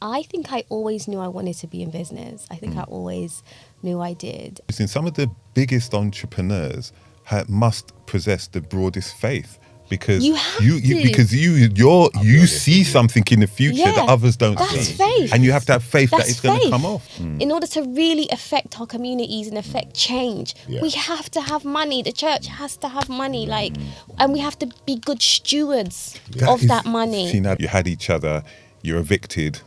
I think I always knew I wanted to be in business. I think I always knew I did. Some of the biggest entrepreneurs must possess the broadest faith because You have to. you see something in the future that others don't that's see, faith. and you have to have faith that That's it's going to faith. come off. In order to really affect our communities and affect change, Yeah. we have to have money. The church has to have money, and we have to be good stewards of that money. See, now you had each other, you're evicted.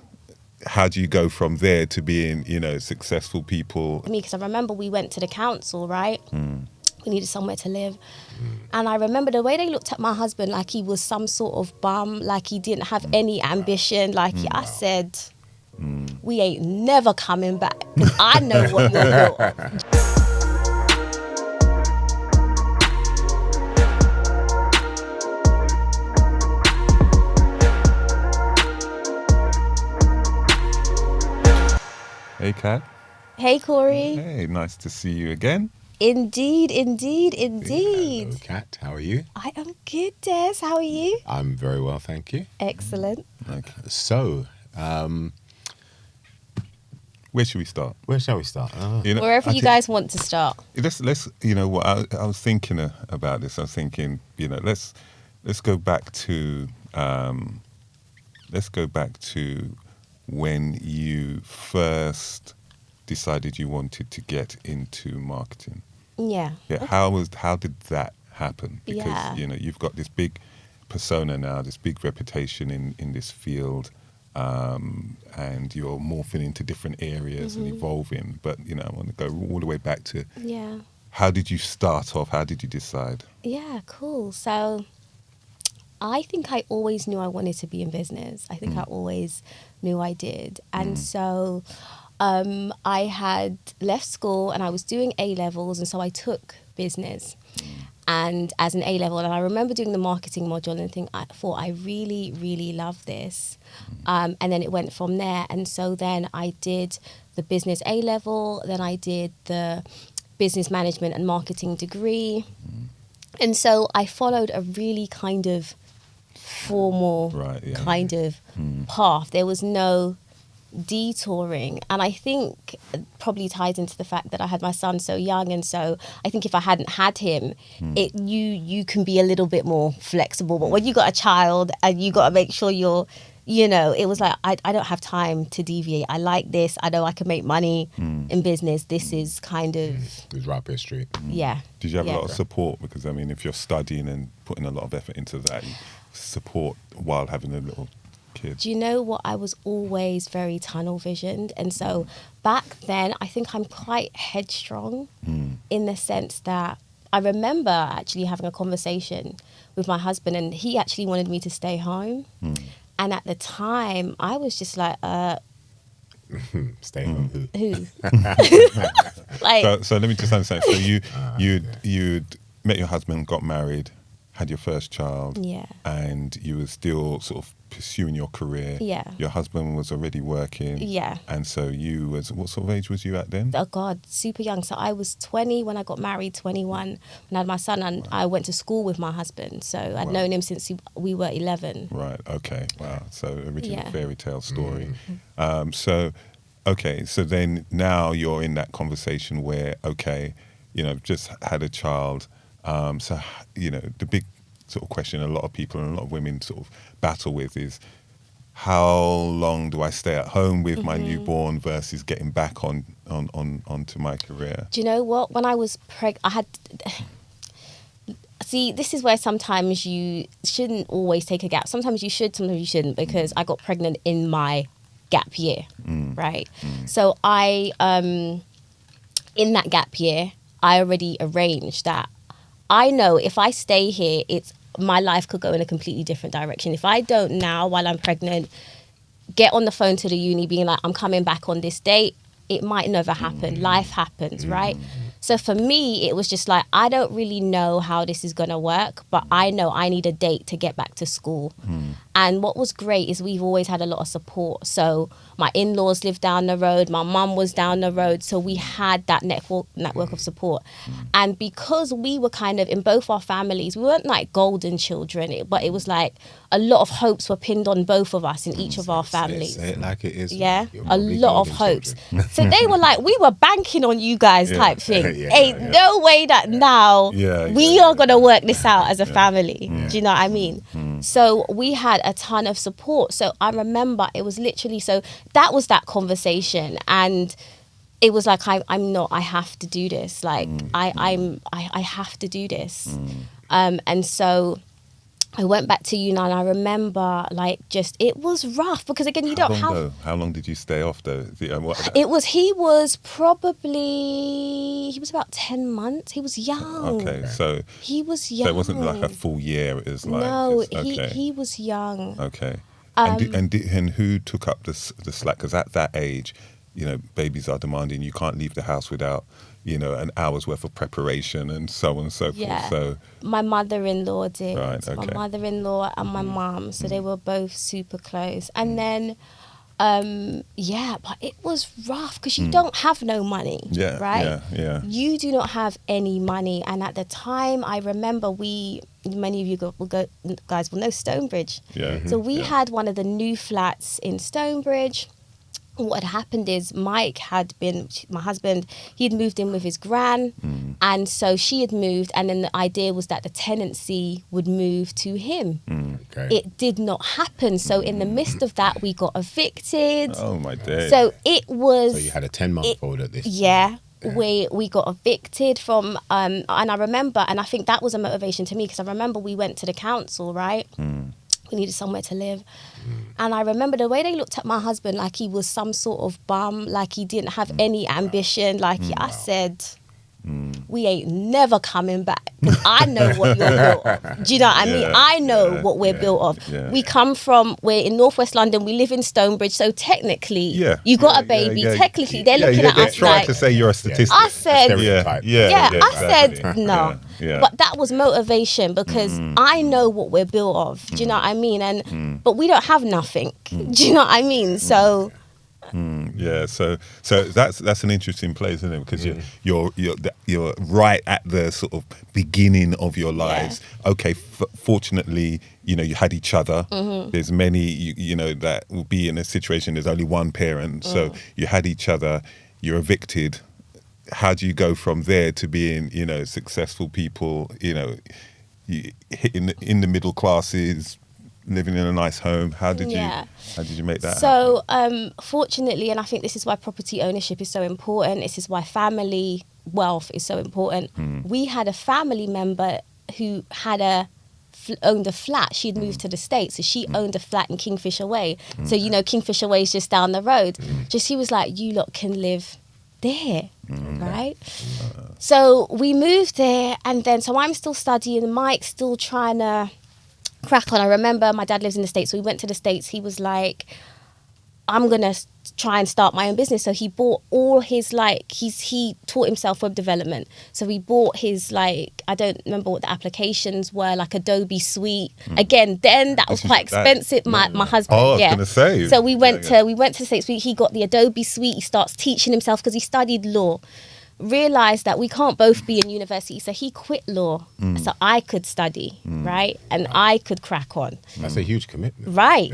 How do you go from there to being, successful people? Me, because I remember we went to the council, right? We needed somewhere to live. And I remember the way they looked at my husband like he was some sort of bum, like he didn't have any ambition. I said, we ain't never coming back because I know what you're built on. Hey, Kat. Hey, Cory. Hey, nice to see you again. Indeed. Hello, Kat. How are you? I am good, Des. How are you? I'm very well, thank you. Excellent. Okay. So, Where should we start? where shall we start? Wherever you guys want to start. Let's what I was thinking about this. I was thinking, let's go back to when you first decided you wanted to get into marketing. Yeah. Yeah. How did that happen? Because Yeah. You've got this big persona now, this big reputation in this field, and you're morphing into different areas and evolving. But I want to go all the way back to how did you start off? How did you decide? Yeah, cool. So I think I always knew I wanted to be in business. I think I always knew I did. And so I had left school and I was doing A-levels, and so I took business and as an A-level. And I remember doing the marketing module and I thought I really, really love this. And then it went from there. And so then I did the business A-level, then I did the business management and marketing degree. And so I followed a really kind of formal kind of path. There was no detouring, and I think it probably ties into the fact that I had my son so young, and so I think if I hadn't had him, you can be a little bit more flexible, but when you got a child and you got to make sure you're it was like I don't have time to deviate. I like this. I know I can make money in business. This is kind of It was right up your street. yeah. Did you have a lot of support? Because if you're studying and putting a lot of effort into that, you support while having a little kid. Do you know what? I was always very tunnel visioned. And so back then, I think I'm quite headstrong in the sense that I remember actually having a conversation with my husband, and he actually wanted me to stay home. And at the time, I was just like, Stay home. who? Like, So let me just understand. So you'd met your husband, got married, had your first child, yeah. and you were still sort of pursuing your career. Yeah. Your husband was already working. Yeah. And so what sort of age was you at then? Oh God, super young. So I was 20 when I got married, 21 when I had my son, and I went to school with my husband. So I'd known him since we were 11. Right. Okay. Wow. So original Yeah. fairy tale story. So then now you're in that conversation where, just had a child. The big sort of question a lot of people and a lot of women sort of battle with is, how long do I stay at home with my newborn versus getting back onto my career? Do you know what? When I was pregnant, See, this is where sometimes you shouldn't always take a gap. Sometimes you should, sometimes you shouldn't, because I got pregnant in my gap year, right? So I, in that gap year, I already arranged that I know if I stay here, my life could go in a completely different direction. If I don't now, while I'm pregnant, get on the phone to the uni being like, I'm coming back on this date, it might never happen. Life happens, right? So for me, it was just like, I don't really know how this is going to work, but I know I need a date to get back to school. And what was great is we've always had a lot of support. So my in-laws lived down the road, my mum was down the road, so we had that network of support. And because we were kind of, in both our families, we weren't like golden children, but it was like a lot of hopes were pinned on both of us in each of our families. Say it like it is. Yeah, You're a probably lot of golden hopes. children. So they were like, we were banking on you guys type thing. Ain't no way that now we are going to work this out as a family. Do you know what I mean? So we had a ton of support. So I remember it was literally, so that was that conversation. And it was like, I have to do this. Like I have to do this. And so I went back to uni, and I remember it was rough because again, you don't have. How long did you stay off though? He was about 10 months. He was young. Okay, so he was young. So it wasn't like a full year. It was like no, just, he was young. Okay, and who took up the slack? Because at that age, babies are demanding. You can't leave the house without an hour's worth of preparation and so on and so forth. So my mother-in-law did. Right, okay. My mother-in-law and my mum, so they were both super close. And then, but it was rough because you don't have no money, right? Yeah. You do not have any money. And at the time, I remember many of you guys will know Stonebridge. Yeah. So we had one of the new flats in Stonebridge. What had happened is Mike had been, my husband, he had moved in with his gran, and so she had moved, and then the idea was that the tenancy would move to him. Okay. It did not happen, so in the midst of that, we got evicted. Oh my days. So it was... So you had a 10-month-old at this. Yeah. We got evicted from, and I remember, and I think that was a motivation to me, because I remember we went to the council, right? We needed somewhere to live. And I remember the way they looked at my husband like he was some sort of bum, like he didn't have any ambition. I said, we ain't never coming back. I know what you're built of. Do you know what I mean? I know what we're built of. Yeah. We're in Northwest London, we live in Stonebridge, so technically, you got a baby. Technically, they're looking at us trying like... to say you're a statistic. I said... I said no. But that was motivation because I know what we're built of. Do you know what I mean? And but we don't have nothing. Do you know what I mean? So... So that's an interesting place, isn't it? Because you're right at the sort of beginning of your lives. Okay, fortunately, you had each other. There's many, that will be in a situation. There's only one parent, so you had each other. You're evicted. How do you go from there to being, successful people? Hitting in the middle classes. Living in a nice home. How did you make that happen? Fortunately, and I think this is why property ownership is so important, this is why family wealth is so important. We had a family member who had owned a flat. She'd moved to the States, so she owned a flat in Kingfisher Way. So Kingfisher Way is just down the road. He was like, you lot can live there, right? So we moved there, and then so I'm still studying, Mike's still trying to crack on. I remember my dad lives in the States, so we went to the States. He was like, I'm gonna try and start my own business. So he bought all his he taught himself web development. So he bought his I don't remember what the applications were, like Adobe Suite. Again, then that was quite expensive. My husband, I was gonna say. So we went to the States. He got the Adobe Suite. He starts teaching himself because he studied law. Realized that we can't both be in university, so he quit law so I could study, right? And I could crack on. That's a huge commitment. Right.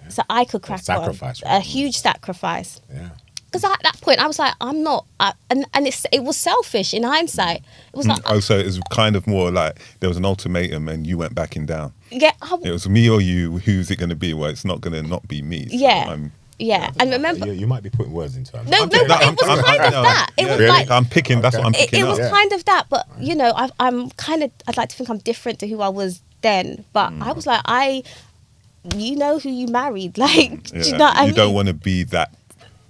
So I could crack sacrifice, on. A huge sacrifice. Yeah. Because at that point I was like, I'm not, and it was selfish in hindsight. It was like, so it was kind of more like there was an ultimatum and you went backing down. Yeah. It was me or you. Who's it going to be? Well, it's not going to not be me. So Yeah, and remember... You might be putting words into it. No, but it was kind of that. It was really? I'm picking, that's what I'm picking It was kind of that, but, I'm kind of... I'd like to think I'm different to who I was then, but I was like, you know who you married, do you know what I mean? You don't want to be that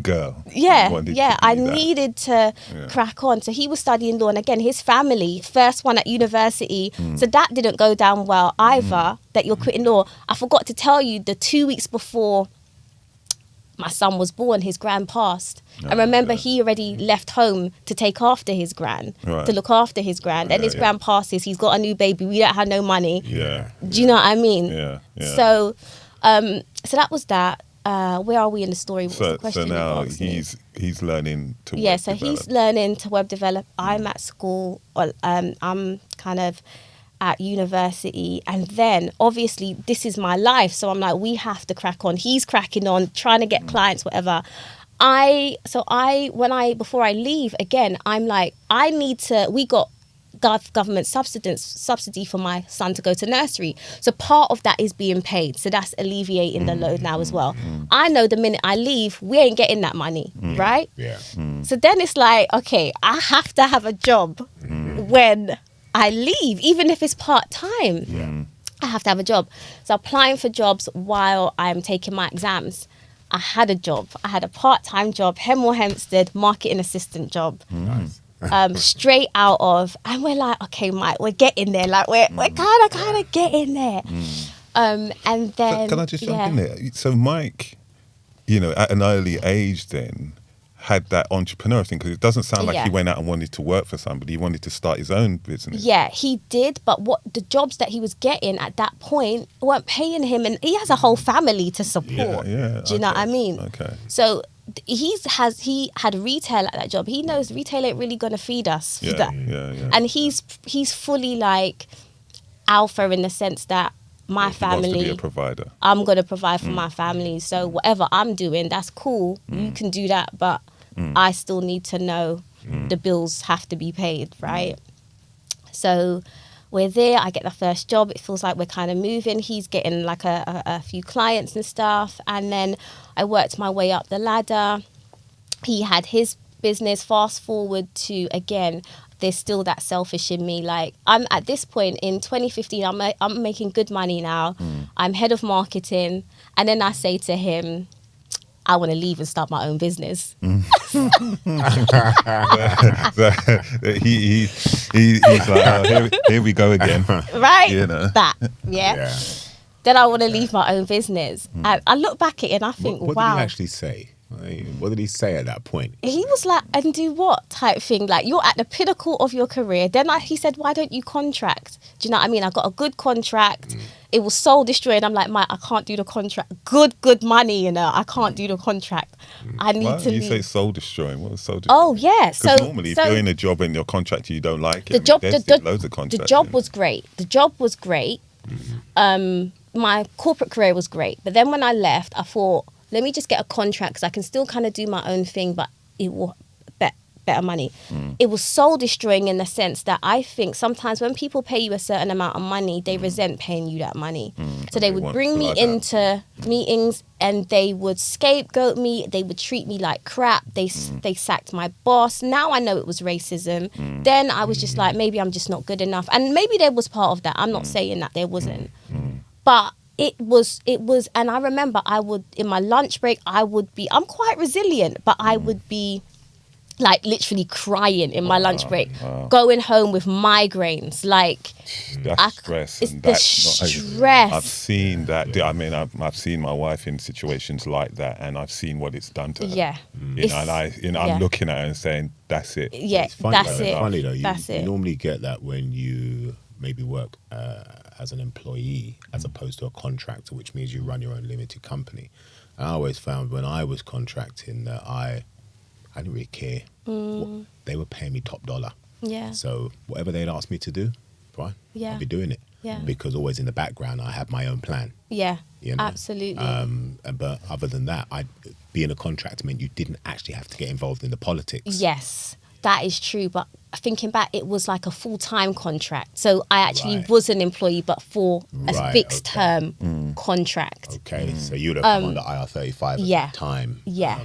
girl. I needed to crack on. So he was studying law, and again, his family, first one at university, so that didn't go down well either, that you're quitting law. I forgot to tell you, the 2 weeks before... my son was born, his gran passed. Oh, I remember okay. he already left home to take after his gran, Right. to look after his gran. Then his gran passes, he's got a new baby, we don't have no money. Yeah. Do you know what I mean? Yeah. So, so that was that. Where are we in the story? What's the question? So now you asked me? he's learning to Yeah, so he's learning to web develop. I'm at school. I'm kind of at university, and then obviously this is my life. So I'm like, we have to crack on. He's cracking on, trying to get clients, whatever. Before I leave again, I'm like, I need to. We got government subsidy for my son to go to nursery, so part of that is being paid, so that's alleviating the load now as well. I know the minute I leave, we ain't getting that money, right? So then it's like, okay, I have to have a job when I leave, even if it's part-time. I have to have a job. So applying for jobs while I'm taking my exams, I had a job. I had a part-time job, Hemel Hempstead marketing assistant job. Nice. Straight out of, and we're like, okay, Mike, we're getting there. Like we're kind of getting there. And then, can I just jump in there? So Mike, at an early age, then had that entrepreneurial thing, because it doesn't sound like he went out and wanted to work for somebody. He wanted to start his own business. Yeah, he did, but what the jobs that he was getting at that point weren't paying him, and he has a whole family to support. Yeah. Do you know what I mean? Okay. So he had retail at that job. He knows retail ain't really gonna feed us. Yeah. And he's fully like alpha in the sense that my family, he wants to be a provider. I'm gonna provide for my family. So whatever I'm doing, that's cool. You can do that, but I still need to know the bills have to be paid, right? So we're there. I get the first job. It feels like we're kind of moving. He's getting like a few clients and stuff. And then I worked my way up the ladder. He had his business. Fast forward to, again, there's still that selfish in me. Like, I'm at this point in 2015, I'm making good money now. I'm head of marketing. And then I say to him, I want to leave and start my own business. So he's like, here we go again. Right? That. Yeah. Then I want to leave my own business. And I look back at it and I think, what wow. What did he actually say? What did he say at that point? He was like, and do what type thing? Like, you're at the pinnacle of your career. Then he said, why don't you contract? Do you know what I mean? I got a good contract. It was soul destroying. I'm like, Mike, I can't do the contract. Good money, I can't do the contract. I need to leave. You say soul destroying. What is soul destroying? Oh, yeah. So normally, if you're in a job and your contract you don't like it, loads of contracts. The job was great. My corporate career was great. But then when I left, I thought, let me just get a contract because I can still kind of do my own thing, but it will better money. It was soul destroying in the sense that I think sometimes when people pay you a certain amount of money, they resent paying you that money. So they would bring me into meetings and they would scapegoat me. They would treat me like crap. They sacked my boss. Now I know it was racism. Then I was just like, maybe I'm just not good enough. And maybe there was part of that. I'm not saying that there wasn't. But it was, and I remember I would, in my lunch break, I'm quite resilient, but I would be like literally crying in my lunch break, going home with migraines. Like, that's stress. It's the stress. I've seen that. I mean, I've seen my wife in situations like that, and I've seen what it's done to her. Yeah. I'm looking at her and saying, that's it. Yeah, it's funny, that's it. Funny though, you it. normally get that when you maybe work as an employee as opposed to a contractor, which means you run your own limited company. And I always found when I was contracting that I didn't really care. They were paying me top dollar. Yeah. So whatever they'd ask me to do, fine. Yeah. I'd be doing it. Yeah. Because always in the background I had my own plan. Yeah. You know? Absolutely. But other than that, being a contractor meant you didn't actually have to get involved in the politics. Yes, that is true. But thinking back, it was like a full-time contract. So I actually Right. was an employee, but for a Right, fixed-term contract. Okay, so you'd have come under IR35 at the time. Yeah.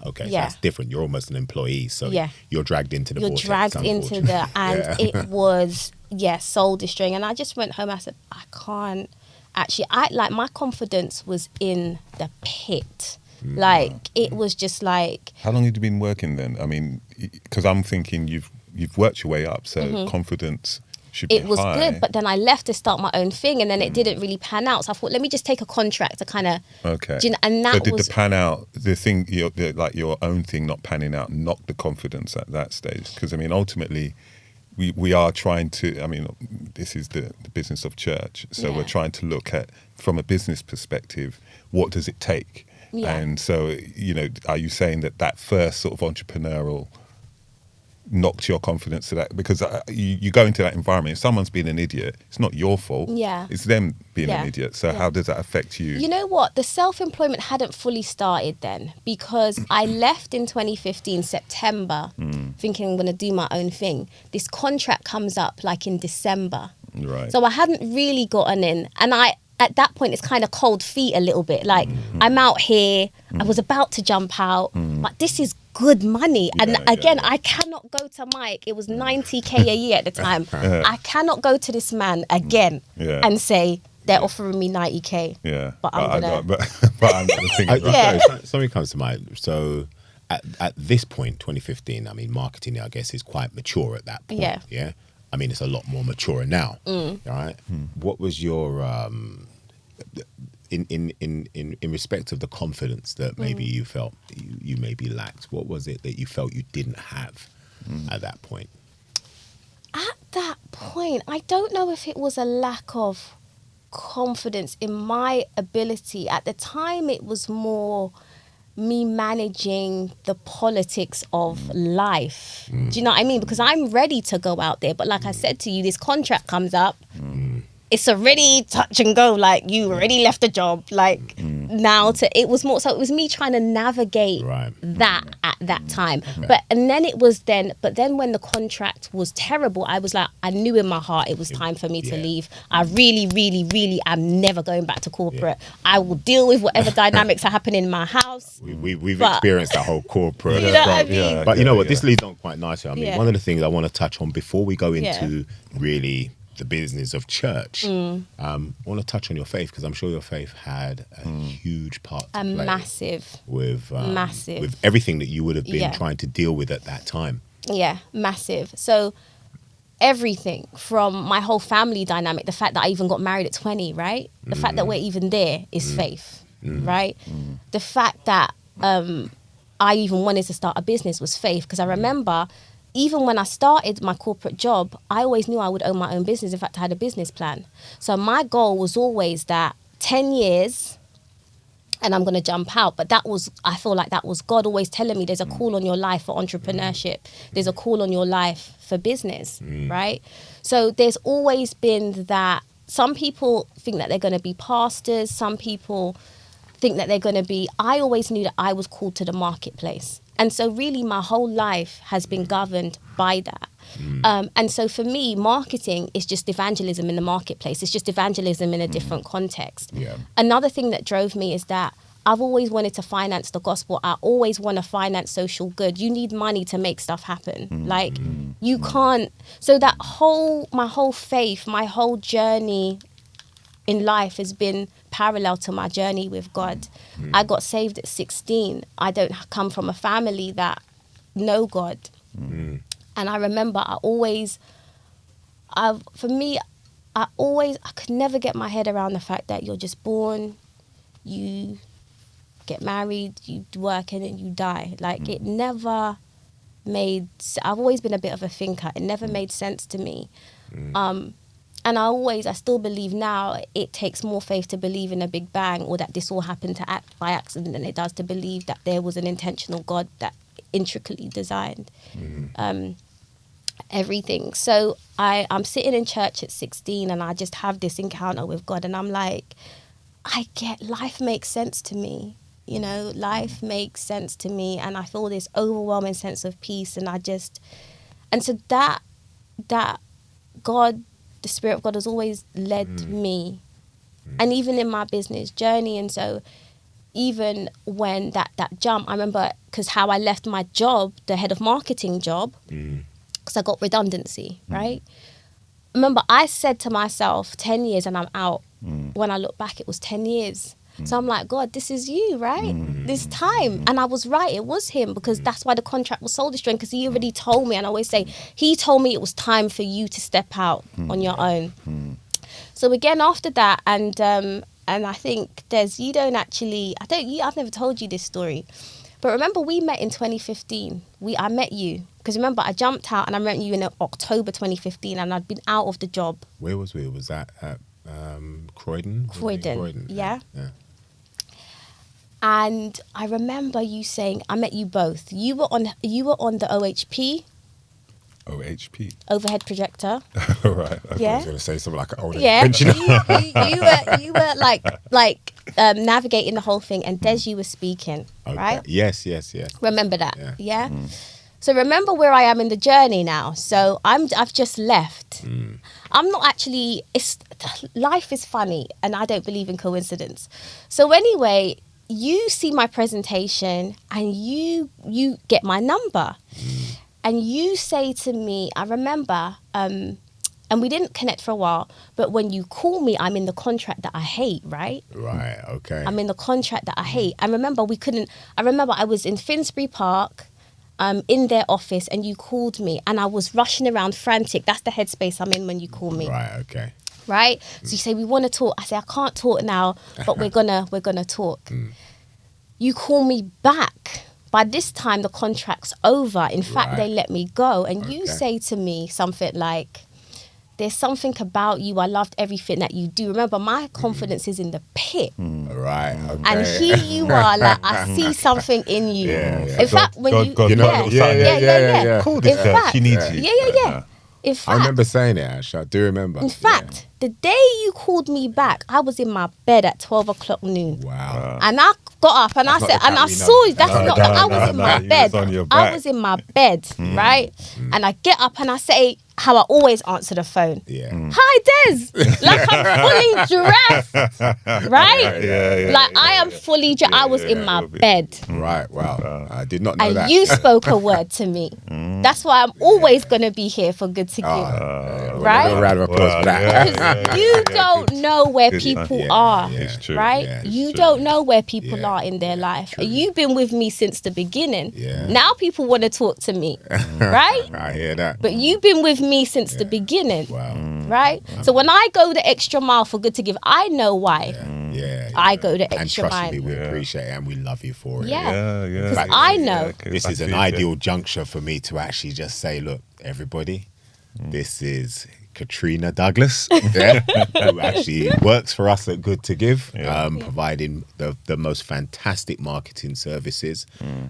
Okay, so Yeah. that's different. You're almost an employee, so Yeah. you're dragged into the You're vortex, dragged into the, and Yeah. it was, soul destroying. And I just went home, I said, I can't actually, my confidence was in the pit. Like, it was just like. How long had you been working then? I mean, because I'm thinking you've worked your way up, so confidence should be it was high. good. But then I left to start my own thing, and then it didn't really pan out. So I thought, let me just take a contract to kind of, Okay. and that so did was the pan out, the thing, like your own thing not panning out, knock the confidence at that stage? Because I mean, ultimately, we are trying to. I mean, this is the business of church, so we're trying to look at, from a business perspective, what does it take? Yeah. And so, are you saying that first sort of entrepreneurial knocked your confidence to that? Because you go into that environment, if someone's being an idiot, it's not your fault. Yeah. It's them being an Yeah. idiot. So Yeah. how does that affect you? You know what? The self-employment hadn't fully started then, because I left in 2015, September, thinking I'm going to do my own thing. This contract comes up like in December. Right. So I hadn't really gotten in. And at that point, it's kind of cold feet a little bit. Like, I'm out here, I was about to jump out, but this is good money. And again, I cannot go to Mike. It was 90K a year at the time. I cannot go to this man again and say, they're offering me 90K. Yeah. But I'm going to... But I'm going to think Something comes to mind. So at this point, 2015, I mean, marketing, I guess, is quite mature at that point. Yeah. I mean, it's a lot more mature now. All right. What was your in respect of the confidence that maybe you felt you maybe lacked? What was it that you felt you didn't have at that point? At that point, I don't know if it was a lack of confidence in my ability. At the time, it was more me managing the politics of life. Do you know what I mean? Because I'm ready to go out there, but like I said to you, this contract comes up. It's already touch and go. Like, you already left the job. Like, now it was me trying to navigate that at that time. But then when the contract was terrible, I was like, I knew in my heart it was time for me to leave. I really, really, really am never going back to corporate. I will deal with whatever dynamics are happening in my house. We've experienced that whole corporate. You know what I mean? But you know what? This leads on quite nicely. I mean, Yeah. one of the things I want to touch on before we go into really the business of church, I want to touch on your faith, because I'm sure your faith had a huge part to play Massive. with Massive. with everything that you would have been Yeah. trying to deal with at that time. Yeah, massive. So everything from my whole family dynamic, the fact that I even got married at 20, right? The fact that we're even there is faith, right? The fact that I even wanted to start a business was faith, because I remember even when I started my corporate job, I always knew I would own my own business. In fact, I had a business plan. So my goal was always that 10 years and I'm going to jump out. But I feel like that was God always telling me there's a call on your life for entrepreneurship. There's a call on your life for business, right? So there's always been that. Some people think that they're going to be pastors. Some people think that they're going to be... I always knew that I was called to the marketplace. And so really my whole life has been governed by that. And so for me, marketing is just evangelism in the marketplace. It's just evangelism in a different context. Yeah. Another thing that drove me is that I've always wanted to finance the gospel. I always want to finance social good. You need money to make stuff happen. You can't... So my whole faith, my whole journey in life has been parallel to my journey with God. I got saved at 16. I don't come from a family that know God. And I remember I could never get my head around the fact that you're just born, you get married, you work, and then you die. Like, it never made... I've always been a bit of a thinker. It never made sense to me. And I still believe now it takes more faith to believe in a big bang or that this all happened by accident than it does to believe that there was an intentional God that intricately designed everything. So I'm sitting in church at 16 and I just have this encounter with God, and I'm like, life makes sense to me. You know, life makes sense to me, and I feel this overwhelming sense of peace. And so that God, the Spirit of God, has always led me, and even in my business journey. And so even when that jump, I remember, because how I left my job, the head of marketing job, because I got redundancy, right? Remember, I said to myself, 10 years and I'm out. When I look back, it was 10 years. So I'm like, God, this is you, right? This time. And I was right, it was him, because that's why the contract was soul destroying, because he already told me, and I always say, he told me it was time for you to step out on your own. So again, after that, and I think Des, you don't actually, I've never told you this story, but remember we met in 2015. I met you because remember I jumped out and I met you in October 2015, and I'd been out of the job. Where was we? Was that at Croydon? Croydon, yeah. Yeah. And I remember you saying, I met you both. You were on the OHP. OHP. Overhead projector. Right. Okay. Yeah. I was going to say something like, oh, Yeah. you were like navigating the whole thing, and Des, you were speaking, right? Yes. Remember that? Yeah. So remember where I am in the journey now. So I've just left. I'm not actually. Life is funny, and I don't believe in coincidence. So anyway, you see my presentation, and you get my number. And you say to me, I remember, and we didn't connect for a while, but when you call me, I'm in the contract that I hate, right? Right, okay. I'm in the contract that I hate. I remember I was in Finsbury Park, in their office, and you called me, and I was rushing around frantic. That's the headspace I'm in when you call me. Right, okay. Right? So you say, we want to talk. I say, I can't talk now, but we're gonna talk. You call me back. By this time, the contract's over. In fact, they let me go. And you say to me something like, there's something about you. I loved everything that you do. Remember, my confidence is in the pit. Right, okay. And here you are, like, I see something in you. Yeah. In fact, when you... God, yeah. Call this girl. She needs you. Yeah. In fact, I remember saying it, Ash. I do remember. In fact, the day you called me back, I was in my bed at 12 o'clock noon. Wow. And I got up and I said, and I saw you. That's not. I was in my bed. I was in my bed, right? And I get up and I say how I always answer the phone. Yeah. Hi, Des. Like I'm fully dressed, right? Yeah. Like I am fully dressed. I was in my bed. Right, wow. I did not know And that. you spoke a word to me. That's why I'm always going to be here for Good to Give. Right? A round of applause for that. Because you don't know where people are, It's true. right? Yeah, it's You true. don't know where people Yeah. are in their life. You've been with me since the beginning. Yeah. Now people want to talk to me, right? I hear that. But you've been with me since the beginning, Wow. right? So when I go the extra mile for Good to Give, I know why. Yeah. I go the And extra trust me, mile. we appreciate it and we love you for it. Yeah. Yeah. Because I know. This is an ideal juncture for me to actually just say, look, everybody, this is Katrina Douglas, who actually works for us at Good to Give, providing the most fantastic marketing services.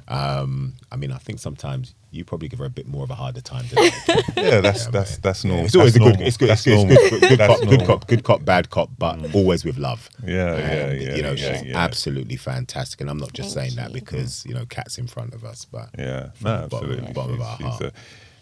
I mean, I think sometimes you probably give her a bit more of a harder time than I do. Yeah, that's normal. It's always That's normal. good cop, bad cop, but always with love. Yeah. You know, she's yeah. absolutely fantastic, and I'm not just Thank saying that you. because you know Kat's in front of us, but Yeah, from no, the bottom absolutely. of our heart.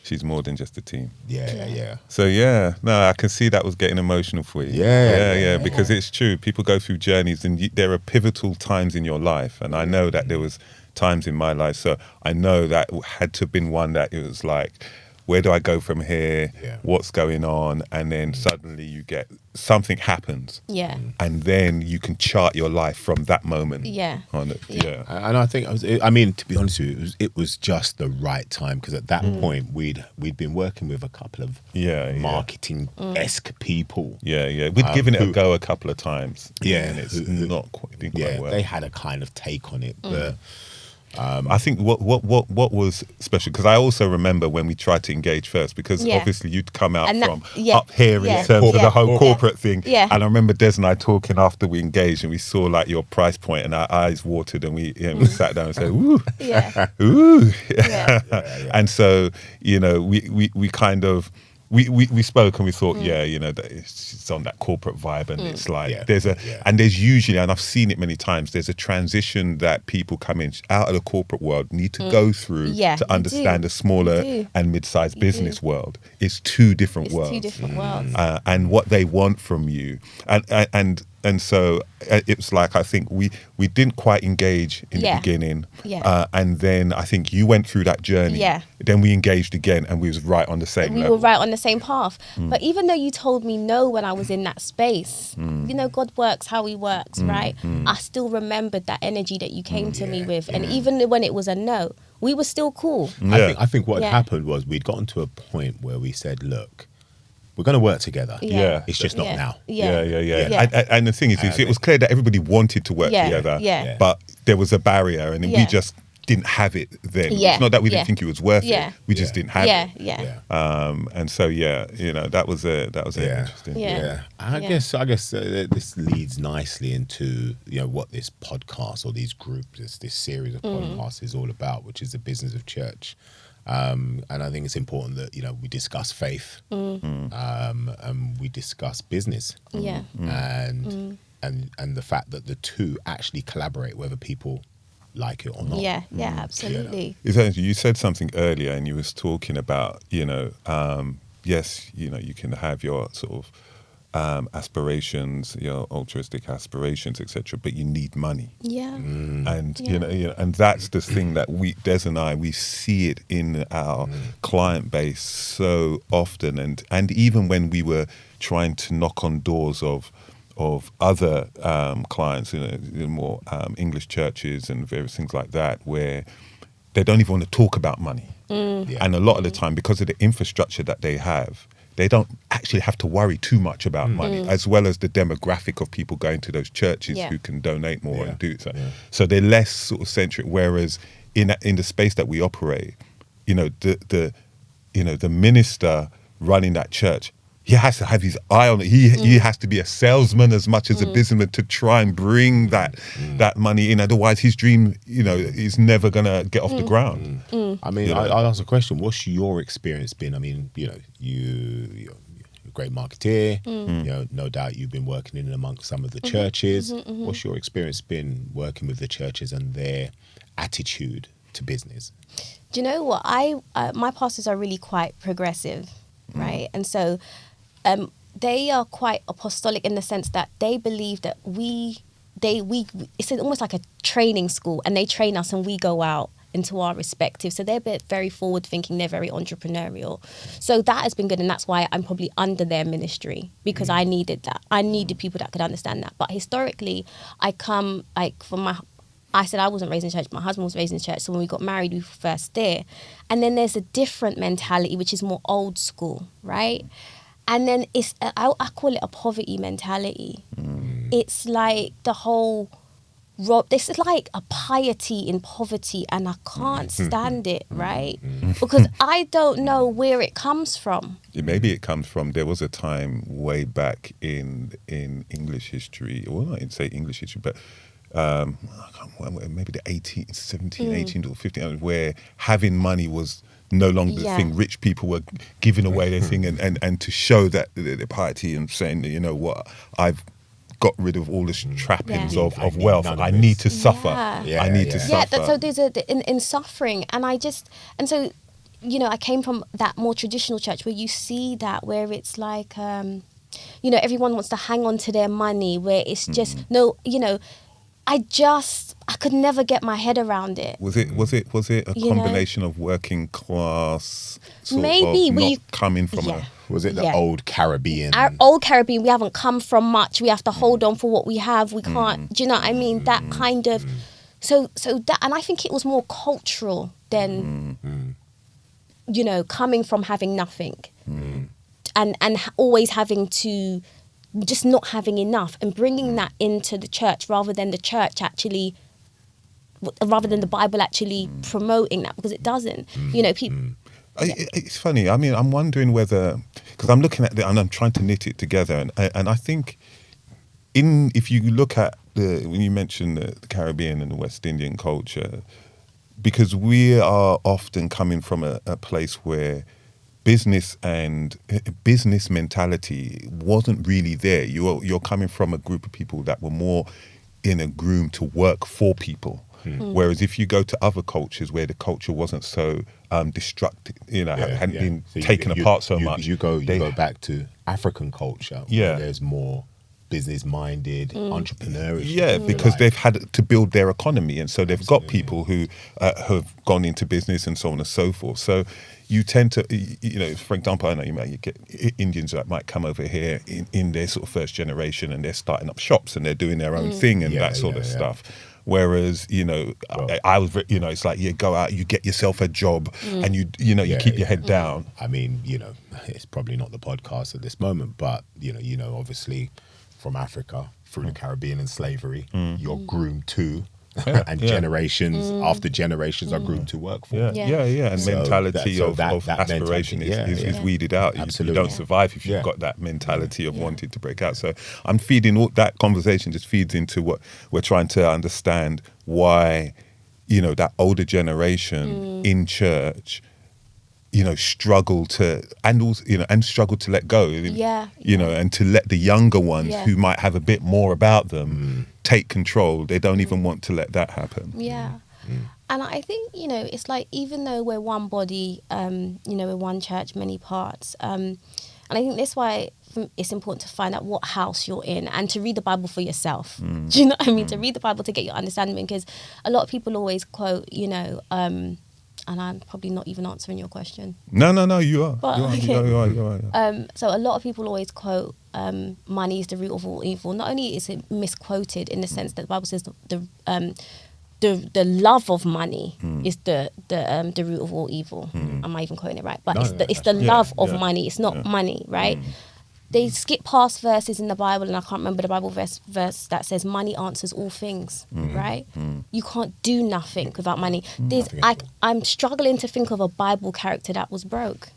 She's more than just a team. Yeah. So I can see that was getting emotional for you. Yeah. Because it's true. People go through journeys, and there are pivotal times in your life, and I know that there was times in my life. So I know that had to have been one that it was like, where do I go from here? Yeah. What's going on? And then suddenly you get something happens. Yeah. And then you can chart your life from that moment. Yeah. On it. Yeah. And I think I mean, to be honest with you, it was just the right time because at that point we'd been working with a couple of marketing-esque people. Yeah. We'd given it a go a couple of times. Yeah, And it's not quite, didn't quite work. They had a kind of take on it, but I think what was special, because I also remember when we tried to engage first, because obviously you'd come out And that- from yeah, up here yeah, in terms of yeah, the whole yeah. corporate thing. Yeah. And I remember Des and I talking after we engaged, and we saw like your price point, and our eyes watered, and we sat down and said, "Ooh, Yeah. ooh." Yeah. And so we kind of. We spoke and we thought, that it's on that corporate vibe, and it's like there's usually, and I've seen it many times, there's a transition that people come in out of the corporate world need to go through to understand the smaller and mid-sized business world. It's two different worlds. Two different worlds. And what they want from you, and and so it was like, I think we didn't quite engage in the beginning, and then I think you went through that journey. Then we engaged again, and we was right on the same level. We were right on the same path. But even though you told me no when I was in that space, you know, God works how he works, right? I still remembered that energy that you came to me with, and even when it was a no, we were still cool. I think what had happened was we'd gotten to a point where we said, look, we're going to work together. It's just not now. And the thing is, it was clear that everybody wanted to work together, but there was a barrier, and we just didn't have it then. It's not that we didn't think it was worth it. We just didn't have it. And so, you know, that was interesting. I guess this leads nicely into, you know, what this podcast or these groups, this series of podcasts is all about, which is the business of church. And I think it's important that, you know, we discuss faith, and we discuss business, and the fact that the two actually collaborate, whether people like it or not. Absolutely. You said something earlier, and you was talking about, you know, yes, you know, you can have your sort of aspirations, your altruistic aspirations, etc., but you need money. And you know, and that's the thing that Des and I, we see it in our client base so often, and even when we were trying to knock on doors of other clients, you know, more English churches and various things like that, where they don't even want to talk about money. And a lot of the time, because of the infrastructure that they have, they don't actually have to worry too much about money, as well as the demographic of people going to those churches who can donate more and do so. So they're less sort of centric. Whereas in the space that we operate, you know, the minister running that church, he has to have his eye on it. He has to be a salesman as much as a businessman to try and bring that money in. Otherwise, his dream, you know, is never gonna get off the ground. I mean, I'll ask a question. What's your experience been? I mean, you know, you're a great marketeer. You know, no doubt you've been working in amongst some of the churches. What's your experience been working with the churches and their attitude to business? Do you know what? My pastors are really quite progressive, right? And so they are quite apostolic in the sense that they believe that it's almost like a training school, and they train us and we go out into our respective. So they're very forward thinking, they're very entrepreneurial. So that has been good, and that's why I'm probably under their ministry, because I needed that. I needed people that could understand that. But historically, I come like from I said I wasn't raised in church. My husband was raised in church. So when we got married, we were first there. And then there's a different mentality, which is more old school, right? And then I call it a poverty mentality. It's like the whole, this is like a piety in poverty, and I can't stand it, right? Because I don't know where it comes from. Maybe it comes from, there was a time way back in English history, well, I didn't say English history, but maybe the 18 or 15, where having money was no longer the thing. Rich people were giving away their thing, and to show that the piety and saying, you know what, I've got rid of all the trappings of wealth. I need to suffer. I need to suffer. So there's in suffering, and so you know, I came from that more traditional church where you see that, where it's like you know, everyone wants to hang on to their money, where it's just no, you know, I could never get my head around it. Was it a combination of working class, maybe coming from was it the old Caribbean? Our old Caribbean, we haven't come from much. We have to hold on for what we have. We can't. Do you know what I mean? That kind of. So that, and I think it was more cultural than, you know, coming from having nothing, and always having to, just not having enough, and bringing that into the church rather than the Bible actually promoting that, because it doesn't. You know, people. It's funny. I mean, I'm wondering whether, because I'm looking at it and I'm trying to knit it together, and I think if you look at when you mention the Caribbean and the West Indian culture, because we are often coming from a place where business mentality wasn't really there. You're coming from a group of people that were more in a groom to work for people. Whereas if you go to other cultures where the culture wasn't so destructive, you know, hadn't been taken apart so much. You go back to African culture, where there's more business-minded, entrepreneurial. Yeah, because they've had to build their economy, and so they've got people who have gone into business and so on and so forth. So you tend to, for example, I know you get Indians that might come over here in their sort of first generation, and they're starting up shops and they're doing their own thing and that sort of stuff. Whereas, I was, it's like you go out, you get yourself a job, and you keep your head down. I mean, it's probably not the podcast at this moment, but obviously from Africa through the Caribbean and slavery, you're groomed to. And generations after generations are groomed to work for. And So mentality that of aspiration is weeded out. Absolutely. You don't survive if you've got that mentality of wanting to break out. So I'm feeding all that conversation just feeds into what we're trying to understand, why that older generation in church struggle to struggle to let go, and to let the younger ones who might have a bit more about them take control. They don't even want to let that happen. And I think it's like, even though we're one body, we're one church, many parts, and I think that's why it's important to find out what house you're in and to read the Bible for yourself. Do you know what I mean? To read the Bible to get your understanding, because a lot of people always quote, and I'm probably not even answering your question. No, you are. But, you are. So a lot of people always quote, money is the root of all evil. Not only is it misquoted in the sense that the Bible says the love of money is the root of all evil. Am I even quoting it right? But it's the love of money. It's not money, right? They skip past verses in the Bible, and I can't remember the Bible verse that says money answers all things, right? You can't do nothing without money. I'm struggling to think of a Bible character that was broke.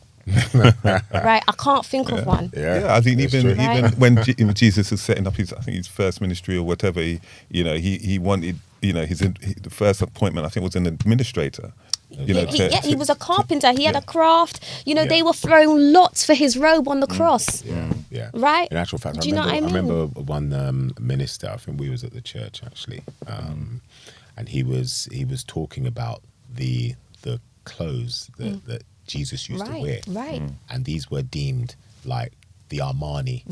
Right? I can't think of one. I think even when Jesus was setting up his first ministry or whatever, he wanted, the first appointment, I think, was an administrator. He was a carpenter. He had a craft. They were throwing lots for his robe on the cross. Right? In actual fact, I remember one minister, I think we was at the church actually, and he was talking about the clothes that Jesus used to wear. Right. And these were deemed like the Armani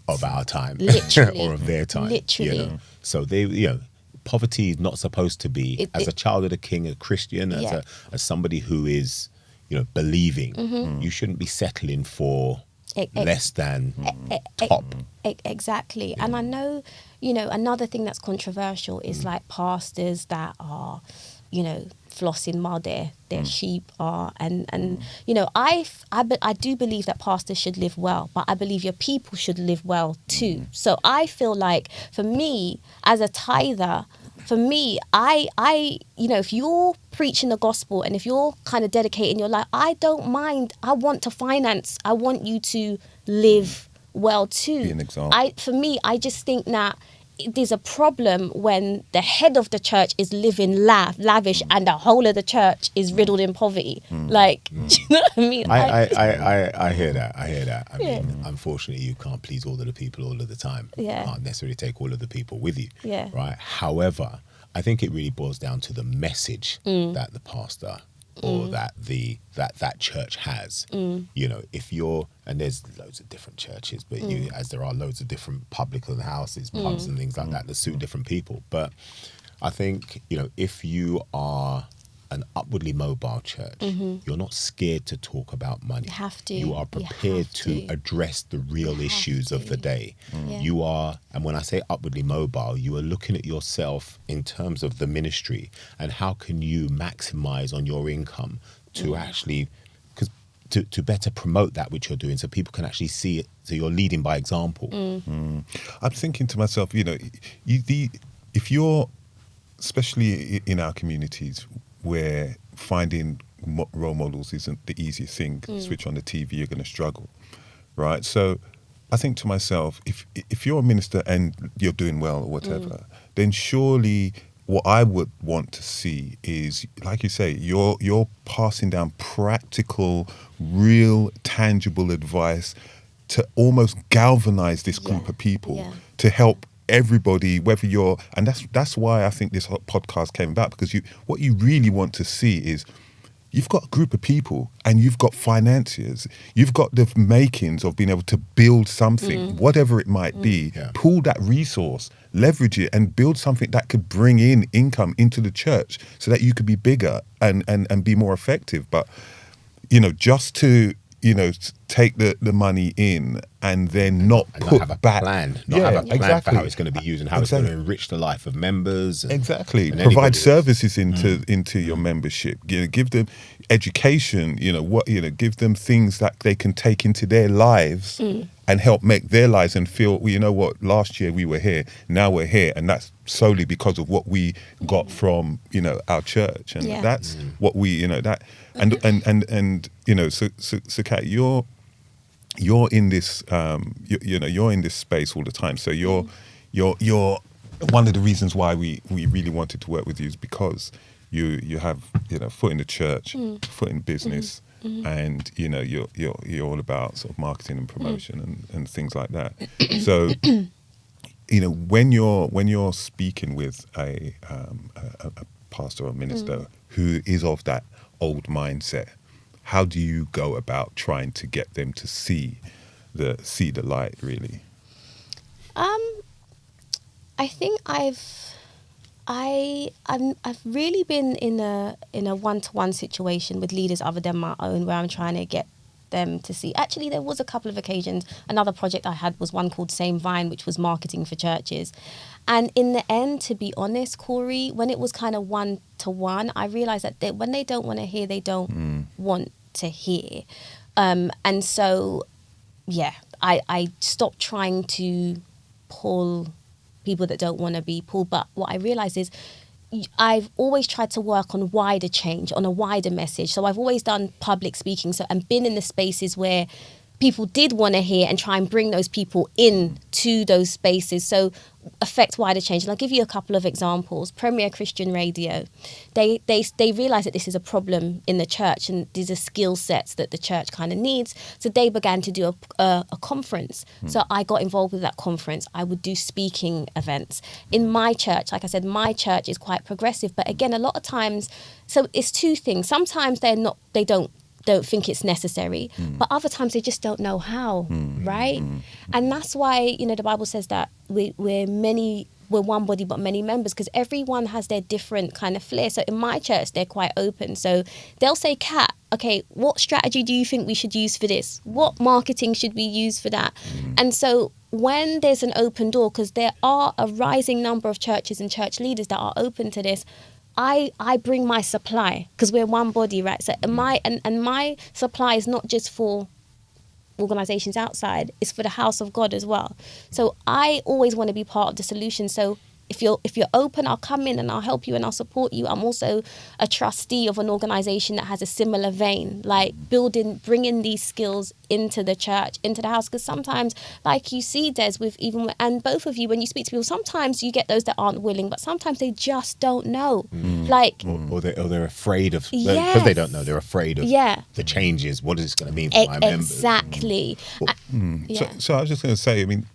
of our time. Literally. Or of their time. Literally. So they, poverty is not supposed to be, as a child of the King, a Christian, as somebody who is, believing, you shouldn't be settling for less than top. Exactly. And I know, another thing that's controversial is like pastors that are, flossing while their sheep are, and I do believe that pastors should live well, but I believe your people should live well too. So I feel like, for me as a tither, I if you're preaching the gospel and if you're kind of dedicating your life, I don't mind. I want to finance. I want you to live well too. Be an example. I just think that there's a problem when the head of the church is living lavish and the whole of the church is riddled in poverty. Do you know what I mean? I hear that. I mean, unfortunately, you can't please all of the people all of the time. You can't necessarily take all of the people with you. Right. However, I think it really boils down to the message that the pastor or that that church has. If you're, and there's loads of different churches, but as there are loads of different public houses, pubs and things like that suit different people. But I think, if you are an upwardly mobile church, you're not scared to talk about money. You have to. You are prepared to address the real issues of the day. You are, and when I say upwardly mobile, you are looking at yourself in terms of the ministry and how can you maximize on your income to actually, because to better promote that which you're doing so people can actually see it, so you're leading by example. I'm thinking to myself, if you're, especially in our communities, where finding role models isn't the easiest thing. Switch on the TV, you're going to struggle, right? So I think to myself, if you're a minister and you're doing well or whatever, then surely what I would want to see is, like you say, you're passing down practical, real, tangible advice to almost galvanize this group of people to help everybody, whether you're, and that's why I think this podcast came about, because what you really want to see is you've got a group of people and you've got financiers, you've got the makings of being able to build something, whatever it might be, pull that resource, leverage it and build something that could bring in income into the church so that you could be bigger and be more effective. But, just to, take the money in and then not have a plan, have a plan for how it's going to be used and how it's going to enrich the life of members. And provide services into your membership. Give them education. Give them things that they can take into their lives and help make their lives and feel. Well, you know what? Last year we were here. Now we're here, and that's solely because of what we got from our church, and that's what we that. So Kat, you're in this you're in this space all the time, so you're one of the reasons why we really wanted to work with you is because you have foot in the church, foot in business, and you're all about sort of marketing and promotion and things like that. So when you're speaking with a pastor or minister who is of that old mindset, how do you go about trying to get them to see the light, really? I think I've really been in a one-to-one situation with leaders other than my own, where I'm trying to get them to see. Actually, there was a couple of occasions. Another project I had was one called Same Vine, which was marketing for churches. And in the end, to be honest, Cory, when it was kind of one-to-one, I realized that when they don't want to hear, they don't want to hear. And so, I stopped trying to pull people that don't want to be pulled. But what I realized is I've always tried to work on wider change, on a wider message. So I've always done public speaking, and been in the spaces where people did want to hear and try and bring those people in to those spaces. So affect wider change. And I'll give you a couple of examples. Premier Christian Radio, they realised that this is a problem in the church and these are skill sets that the church kind of needs. So they began to do a conference. So I got involved with that conference. I would do speaking events. In my church, like I said, my church is quite progressive. But again, a lot of times, so it's two things. Sometimes they don't think it's necessary, but other times they just don't know how, right? And that's why the Bible says that we're one body but many members, because everyone has their different kind of flair. So in my church, they're quite open. So they'll say, Kat, okay, what strategy do you think we should use for this? What marketing should we use for that? And so when there's an open door, because there are a rising number of churches and church leaders that are open to this, I bring my supply, because we're one body, right? So my supply is not just for organizations outside, it's for the house of God as well. So I always want to be part of the solution. So if you're open, I'll come in and I'll help you and I'll support you. I'm also a trustee of an organization that has a similar vein, like bringing these skills into the church, into the house. Because sometimes, like you see, Des, and both of you, when you speak to people, sometimes you get those that aren't willing, but sometimes they just don't know. Or they're afraid of, because they don't know, they're afraid of the changes. What is this going to mean for my members? Exactly. So I was just going to say, I mean,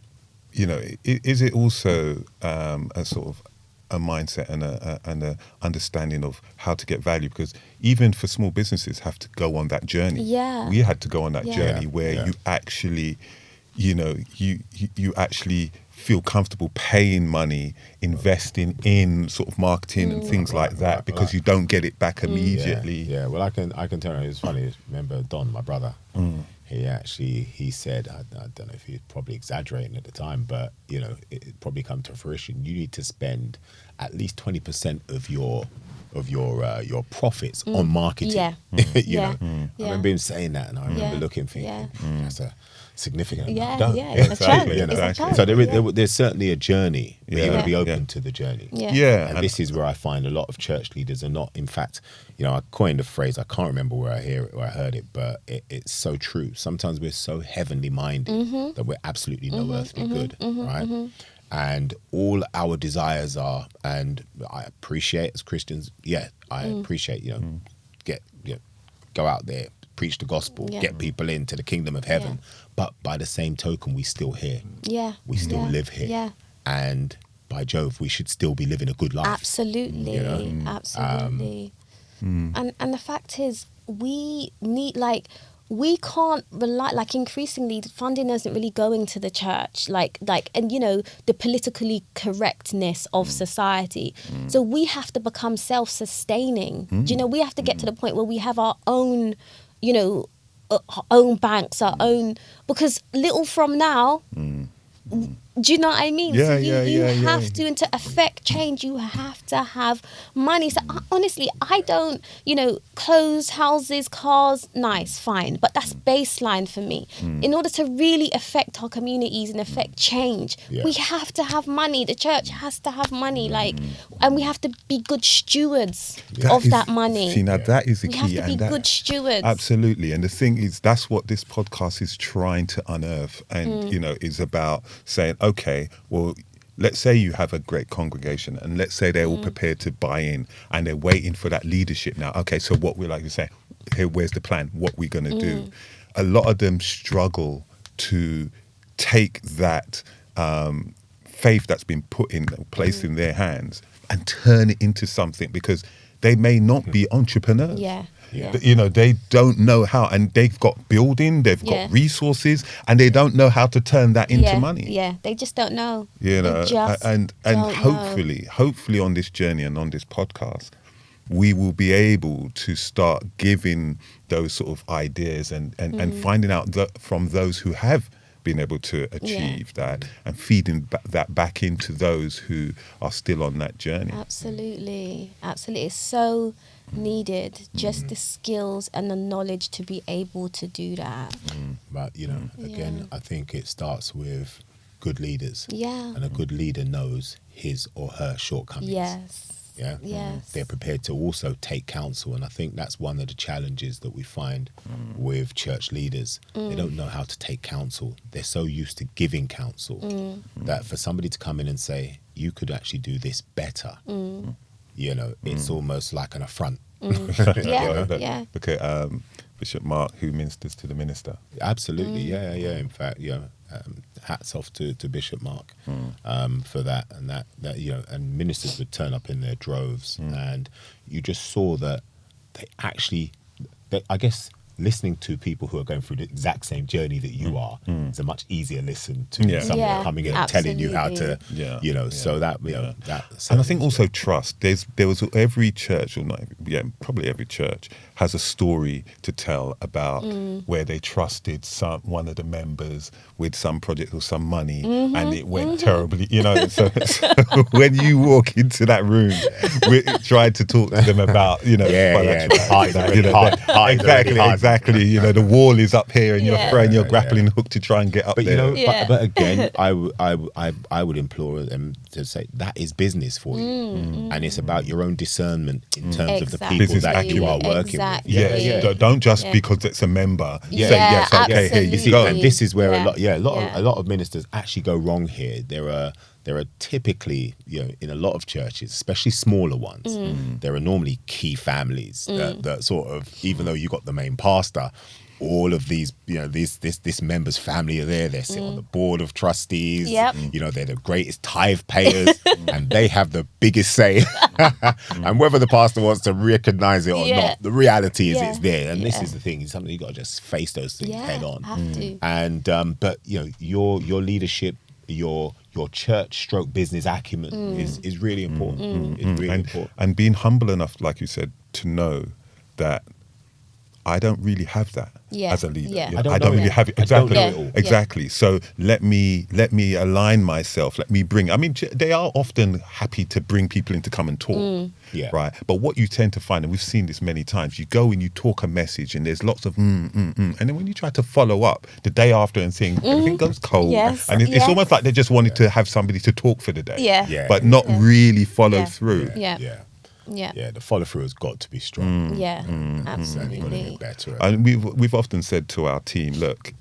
is it also a sort of a mindset and a understanding of how to get value? Because even for small businesses have to go on that journey. Yeah. We had to go on that journey where you actually, you actually feel comfortable paying money, investing in sort of marketing and things like that, because you don't get it back immediately. Yeah. Well, I can tell you, it's funny. Remember Don, my brother? He said, I don't know if he was probably exaggerating at the time, but it probably come to fruition. You need to spend at least 20% of your profits on marketing. I remember him saying that, and I remember looking, thinking, that's a significant amount. Exactly. So there's certainly a journey. But you've got to be open to the journey. And this is where I find a lot of church leaders are not. In fact, I coined a phrase. I can't remember where I heard it, but it's so true. Sometimes we're so heavenly minded that we're absolutely no earthly good, right? And all our desires are, and I appreciate as Christians, I appreciate, go out there, preach the gospel, get people into the kingdom of heaven. But by the same token, we still here. We still live here. And by Jove, we should still be living a good life. Absolutely. Absolutely. And the fact is, we need, like, we can't rely, like, increasingly funding isn't really going to the church, like, and you know, the politically correctness of society. So we have to become self-sustaining. Do you know, we have to get to the point where we have our own, you know, our own banks, our own, because little from now, do you know what I mean? Yeah, So you yeah. have to, and to affect change, you have to have money. So honestly, I don't, you know, clothes, houses, cars, nice, fine. But that's baseline for me. In order to really affect our communities and affect change, we have to have money. The church has to have money, like, and we have to be good stewards of that money. See, now that is the We key. have to be good stewards. Absolutely. And the thing is, that's what this podcast is trying to unearth, and, you know, is about saying, okay, well, let's say you have a great congregation, and let's say they're all prepared to buy in, and they're waiting for that leadership now. Okay, so what we like to say, here, where's the plan? What we're going to do? A lot of them struggle to take that faith that's been placed in their hands and turn it into something, because they may not be entrepreneurs. Yeah. You know, they don't know how, and they've got building, they've got resources, and they don't know how to turn that into money. Yeah, they just don't know. You know, They just and don't hopefully on this journey and on this podcast, we will be able to start giving those sort of ideas and finding out from those who have been able to achieve that, and feeding that back into those who are still on that journey. Absolutely. It's so needed, just the skills and the knowledge to be able to do that. But, you know, again, I think it starts with good leaders. Yeah. And a good leader knows his or her shortcomings. Yes. Yeah. Yes. They're prepared to also take counsel. And I think that's one of the challenges that we find with church leaders. They don't know how to take counsel. They're so used to giving counsel that for somebody to come in and say, you could actually do this better, you know, it's almost like an affront. Yeah. Look at Bishop Mark, who ministers to the minister. Absolutely. Yeah. In fact, hats off to Bishop Mark for that, you know, and ministers would turn up in their droves, and you just saw that they actually, I guess, listening to people who are going through the exact same journey that you are is a much easier listen to someone coming in and telling you how to, you know, so that, you know, that. And I think also trust. There was every church, or not, probably every church has a story to tell about where they trusted one of the members with some project or some money, and it went terribly. You know, so when you walk into that room, we tried to talk to them about, you know, exactly. You know, the wall is up here, and you're throwing your grappling hook to try and get up but there. You know, but again, I would implore them to say that is business for you, and it's about your own discernment in terms of the people that you are working with. Don't just because it's a member say yes, okay, here you go. And this is where a lot of ministers actually go wrong here. There are typically, you know, in a lot of churches, especially smaller ones, there are normally key families that sort of, even though you got the main pastor, all of these, you know, this member's family are there. They sit on the board of trustees. You know, they're the greatest tithe payers, and they have the biggest say. And whether the pastor wants to recognize it or not, the reality is it's there. And this is the thing: it's something you got to just face those things head on. Have to. And but you know, your leadership, your church stroke business acumen is really important. It's really important. And being humble enough, like you said, to know that I don't really have that as a leader. You know, I don't really have it. Exactly. So let me align myself. Let me bring. I mean, they are often happy to bring people in to come and talk. Right. But what you tend to find, and we've seen this many times, you go and you talk a message, and there's lots of and then when you try to follow up the day after and saying everything goes cold, and it's almost like they just wanted to have somebody to talk for the day, but not really follow through. Yeah, the follow through has got to be strong. Absolutely. Got to get better. And we've often said to our team, look,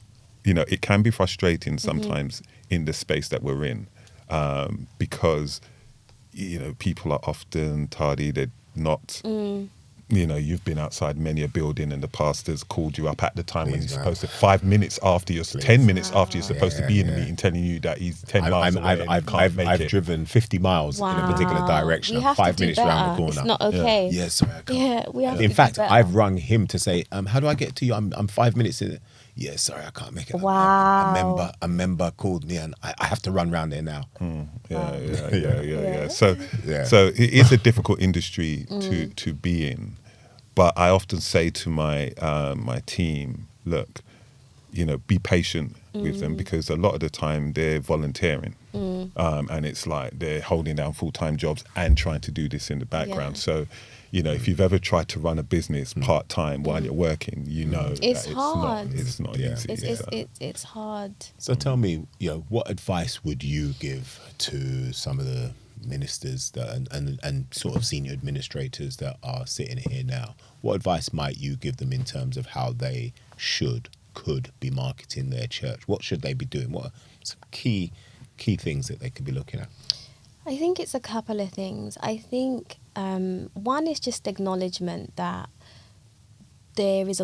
you know, it can be frustrating sometimes in the space that we're in, because, you know, people are often tardy. They're not you've been outside many a building and the pastor's called you up at the time when Please, he's man. supposed to 5 minutes after you're 10 minutes after you're supposed to be in the Yeah. meeting, telling you that he's 10 miles away and you can't make I've it. driven 50 miles in a particular Wow. direction. We I'm have to 5 do minutes round the better. corner. It's not okay. Yeah, sorry, I can't. Yeah, we have to In do fact, better. I've rung him to say, how do I get to you? I'm 5 minutes in. Yeah, sorry, I can't make it. Wow. A member called me and I have to run round there now. Yeah. So Yeah. so it is a difficult industry to be in. But I often say to my my team, look, be patient with them, because a lot of the time they're volunteering, and it's like they're holding down full-time jobs and trying to do this in the background. Yeah. So, if you've ever tried to run a business part-time while you're working, that It's hard. It's not Yeah. easy. It's hard. So tell me, what advice would you give to some of the ministers that and sort of senior administrators that are sitting here now? What advice might you give them in terms of how they could be marketing their church? What should they be doing? What are some key things that they could be looking at? I think it's a couple of things. I think one is just acknowledgement that there is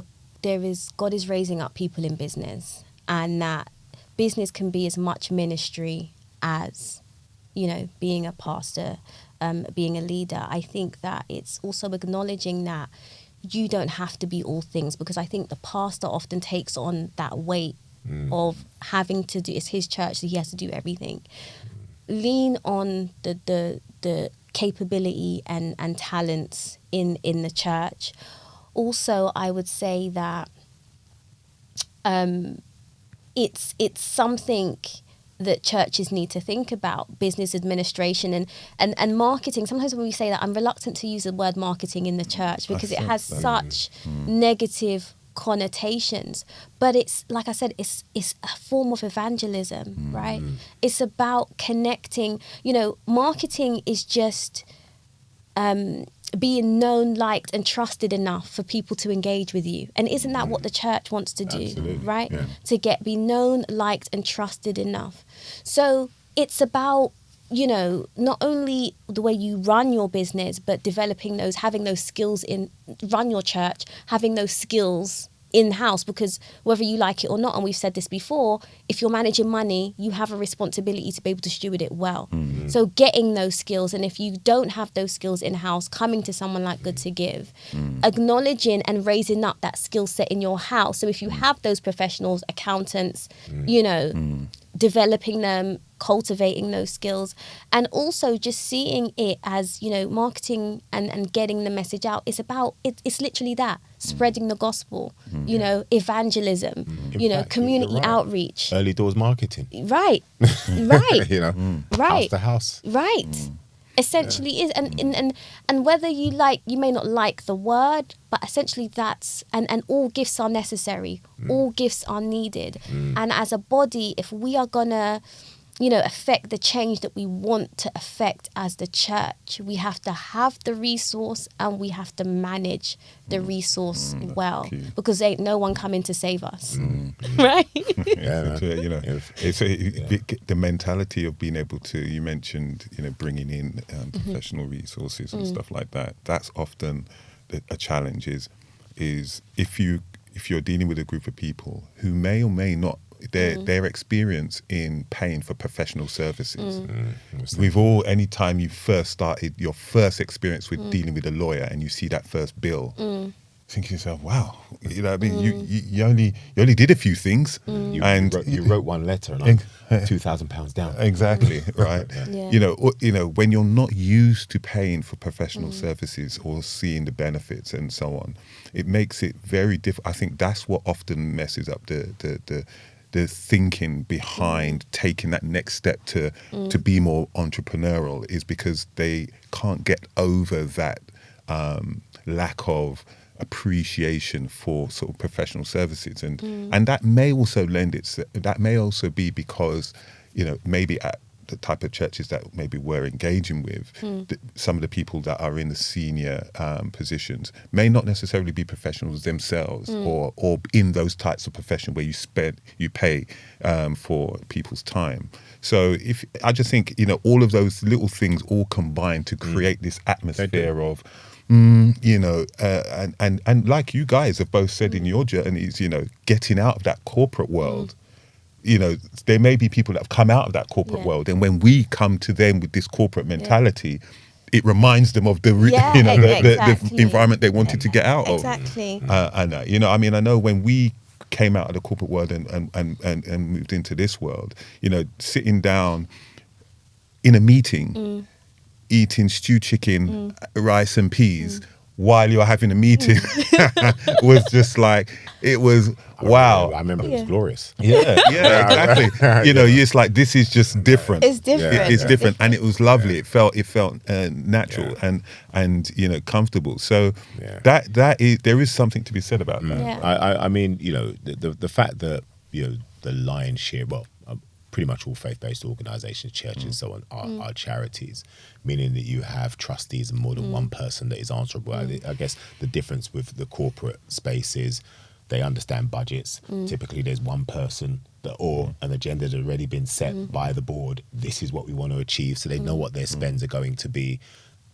God is raising up people in business, and that business can be as much ministry as being a pastor, being a leader. I think that it's also acknowledging that you don't have to be all things, because I think the pastor often takes on that weight of having to do, it's his church, so he has to do everything. Lean on the capability and talents in the church. Also, I would say that it's something that churches need to think about, business administration and marketing. Sometimes when we say that, I'm reluctant to use the word marketing in the church because it has such negative connotations. But it's, like I said, it's a form of evangelism, right? It's about connecting. Marketing is just being known, liked and trusted enough for people to engage with you. And isn't that what the church wants to do? Absolutely. Right? Yeah. To be known, liked and trusted enough. So it's about, not only the way you run your business, but developing having those skills run your church, having those skills in-house, because whether you like it or not, and we've said this before, if you're managing money, you have a responsibility to be able to steward it well. So getting those skills, and if you don't have those skills in-house, coming to someone like Good to Give, acknowledging and raising up that skill set in your house. So if you have those professionals, accountants, developing them, cultivating those skills, and also just seeing it as, marketing and getting the message out. It's literally that, spreading the gospel, evangelism, In fact, community you're right. outreach. Early doors marketing. Right. House Right. to house. Right. Essentially is, and whether you may not like the word, but essentially that's, and all gifts are necessary, all gifts are needed. And as a body, if we are gonna affect the change that we want to affect as the church, we have to have the resource and we have to manage the resource well, key. because ain't no one coming to save us. Right? It's the mentality of being able to, you mentioned, bringing in professional resources and stuff like that. That's often a challenge is if you're dealing with a group of people who may or may not, their experience in paying for professional services. We've all, anytime you first started your first experience with dealing with a lawyer and you see that first bill, think to yourself, wow, you only did a few things. You wrote one letter and I'm £2,000 down. Exactly, right. Yeah. When you're not used to paying for professional services or seeing the benefits and so on, it makes it very difficult. I think that's what often messes up the thinking behind taking that next step to be more entrepreneurial, is because they can't get over that lack of appreciation for sort of professional services, and that may also be because maybe at the type of churches that maybe we're engaging with, some of the people that are in the senior positions may not necessarily be professionals themselves, or in those types of profession where you pay for people's time. So I just think all of those little things all combine to create this atmosphere of and like you guys have both said in your journeys, getting out of that corporate world. There may be people that have come out of that corporate world, and when we come to them with this corporate mentality, it reminds them of the environment they wanted to get out of. Exactly. I know when we came out of the corporate world and moved into this world, sitting down in a meeting, eating stew chicken, rice and peas while you're having a meeting was just like, it was wow. I remember it was glorious. Yeah, exactly. It's like, this is just different. It's different. It's different, and it was lovely. It felt natural and comfortable. So there is something to be said about that. Yeah. I mean, the fact that the lion's share, pretty much all faith-based organizations, churches, so on, are charities, meaning that you have trustees and more than one person that is answerable. I guess the difference with the corporate space is they understand budgets. Typically there's one person or an agenda that's already been set by the board. This is what we want to achieve, so they know what their spends are going to be.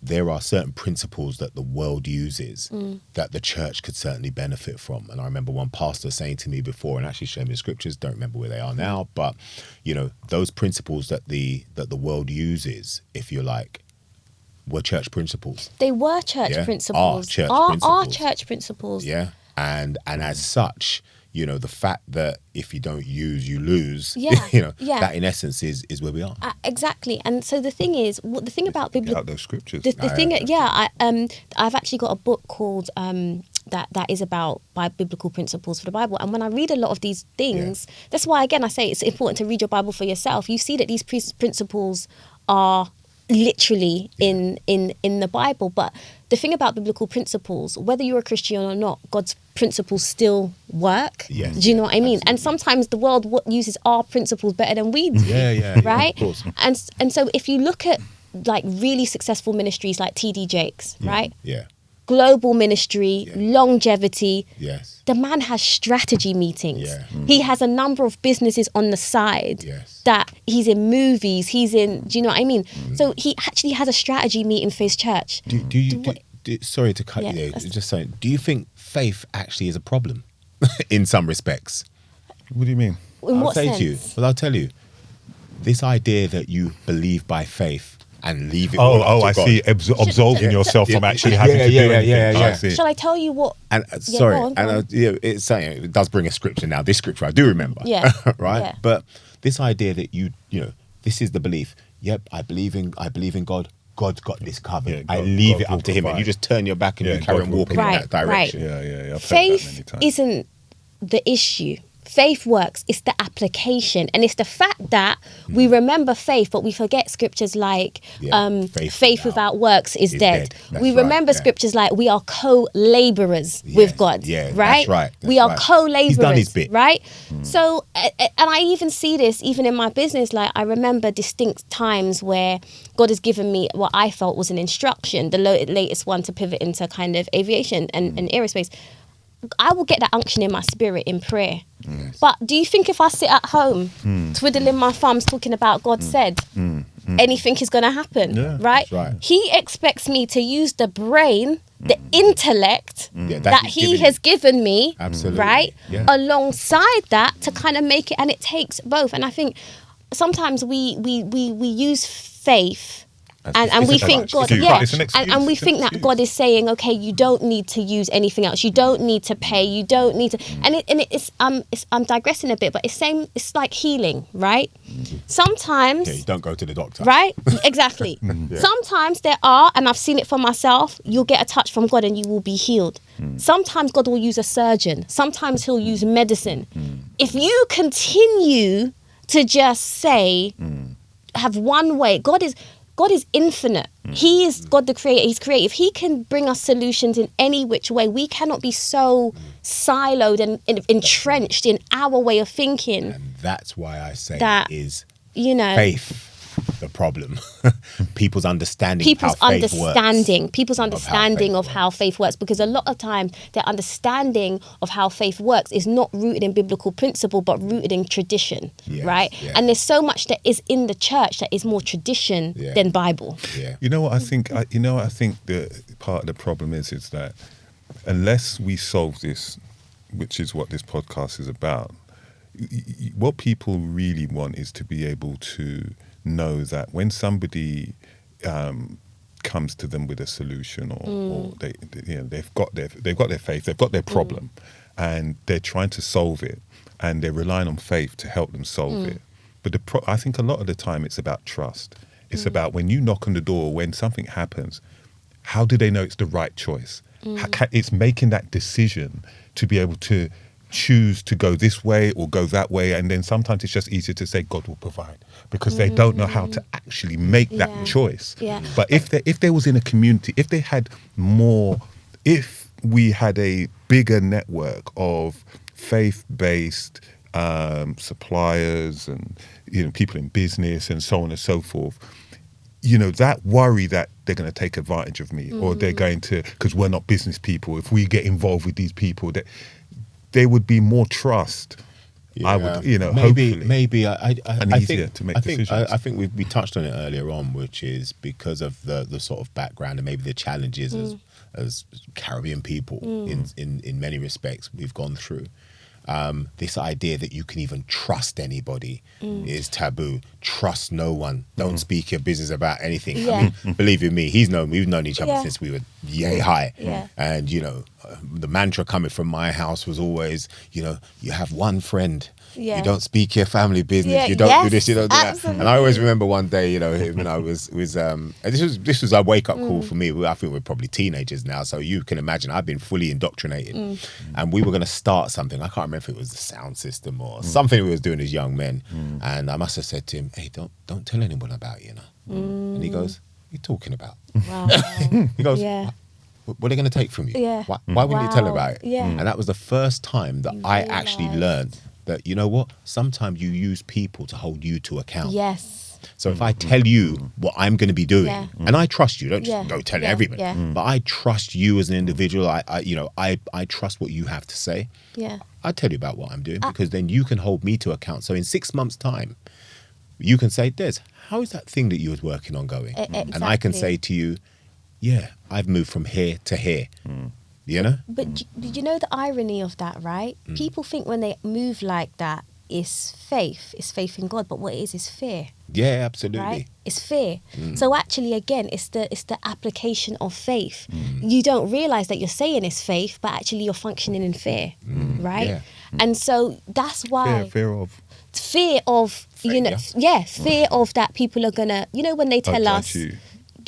There are certain principles that the world uses that the church could certainly benefit from. And I remember one pastor saying to me before, and actually showing me the scriptures, don't remember where they are now, but those principles that the world uses, if you like, were church principles. They were church principles. Are church principles. Yeah. And as such, the fact that if you don't use, you lose, that in essence is where we are. Exactly. And so the thing is, the thing about biblical... Out those scriptures. I've actually got a book called... that is about biblical principles for the Bible. And when I read a lot of these things, that's why, again, I say it's important to read your Bible for yourself. You see that these principles are literally in the Bible. But the thing about biblical principles, whether you're a Christian or not, God's principles still work. Yes. Do you know what I mean? Absolutely. And sometimes the world uses our principles better than we do. Right? Of course. And so if you look at like really successful ministries like TD Jakes, right? Yeah. Global ministry, longevity. Yes. The man has strategy meetings. Yeah. He has a number of businesses on the side that he's in movies, he's in, do you know what I mean? So he actually has a strategy meeting for his church. Sorry to cut you there, just saying, do you think faith actually is a problem in some respects? What do you mean? In what sense? I'll tell you. This idea that you believe by faith and leave it all up to I God. see. Absolving yourself from actually having to do anything. Yeah. I see. Shall I tell you what? And go on. it's saying it does bring a scripture now. This scripture I do remember. Yeah. Right. Yeah. But this idea that this is the belief. Yep, I believe in God. God's got this covered. Yeah, I leave it God up to Him, provide. and you just turn your back and you carry God on will walking in provide. that direction. Yeah. I've heard that many Faith times. isn't the issue. Faith works. It's the application, and it's the fact that we remember faith, but we forget scriptures like faith without works is dead. We remember scriptures like we are co-laborers with God. Yeah, right. That's right. We are co-laborers. He's done his bit. Right. So, and I even see this even in my business. Like I remember distinct times where God has given me what I felt was an instruction, the latest one to pivot into kind of aviation and aerospace. I will get that unction in my spirit in prayer. But do you think if I sit at home twiddling my thumbs talking about God said, anything is going to happen? Yeah, right? that's right. He expects me to use the brain, the intellect Yeah, that he has given me, Absolutely. right? Yeah. Alongside that to kind of make it, and it takes both. And I think sometimes we use faith. And we think God, and we think that God is saying, okay, you don't need to use anything else. You don't need to pay. You don't need to. And it's I'm digressing a bit, but it's like healing, right? Sometimes you don't go to the doctor, right? Exactly. Sometimes there are, and I've seen it for myself. You'll get a touch from God and you will be healed. Sometimes God will use a surgeon. Sometimes He'll use medicine. If you continue to just say, have one way, God is infinite. He is God the creator. He's creative. He can bring us solutions in any which way. We cannot be so siloed and entrenched in our way of thinking. and that's why I say That, it is you know, faith the problem. People's understanding people's of how faith understanding works. people's understanding of how faith works, because a lot of times their understanding of how faith works is not rooted in biblical principle but rooted in tradition. Yes, right? yeah. And there's so much that is in the church that is more tradition Yeah. than Bible. Yeah. You know what I think? I think the part of the problem is that unless we solve this, which is what this podcast is about, what people really want is to be able to know that when somebody comes to them with a solution, or they've got their faith, they've got their problem, and they're trying to solve it, and they're relying on faith to help them solve it. But I think a lot of the time it's about trust. It's about when you knock on the door, when something happens, how do they know it's the right choice? It's making that decision to be able to choose to go this way or go that way, and then sometimes it's just easier to say God will provide, because they don't know how to actually make that choice. Yeah. But if they was in a community, if they had more, if we had a bigger network of faith-based suppliers and people in business and so on and so forth, that worry that they're going to take advantage of me, or they're going to, because we're not business people, if we get involved with these people, that there would be more trust. Yeah. I would, hopefully. Maybe I easier think, to make I think, decisions. I think we touched on it earlier on, which is because of the sort of background and maybe the challenges as Caribbean people in many respects we've gone through. This idea that you can even trust anybody is taboo. Trust no one. Don't speak your business about anything. Yeah. I mean, believe you me, we've known each other Yeah. since we were yay high. Yeah. And the mantra coming from my house was always, you have one friend. Yeah. You don't speak your family business. Yeah, You don't do yes, this. You don't do that. absolutely. And I always remember one day, him and I was and this was a wake up call for me. I think we're probably teenagers now, so you can imagine I've been fully indoctrinated. And we were going to start something. I can't remember if it was the sound system or something we was doing as young men. And I must have said to him, "Hey, don't tell anyone about it, And he goes, "What are you talking about?" Wow. He goes, Yeah. What are they going to take from you? Yeah. Why wouldn't you tell Wow. about it? Yeah. And that was the first time that You I actually realised. learned that, you know what? Sometimes you use people to hold you to account. Yes. So if I tell you what I'm going to be doing, Yeah. and I trust you, don't Yeah. just go tell Yeah. everybody, Yeah. but I trust you as an individual. I trust what you have to say. Yeah. I tell you about what I'm doing, because then you can hold me to account. So in 6 months' time, you can say, Des, how is that thing that you was working on going? And I can Exactly. say to you, yeah, I've moved from here to here. But did you know the irony of that, right? People think when they move like that, it's faith in God, but what it is fear. Yeah, absolutely. Right? It's fear. So actually, again, it's the application of faith. You don't realize that you're saying it's faith, but actually you're functioning in fear, right? Yeah. And so that's why Fear of fear of fear of that people are gonna, when they tell us. judge you.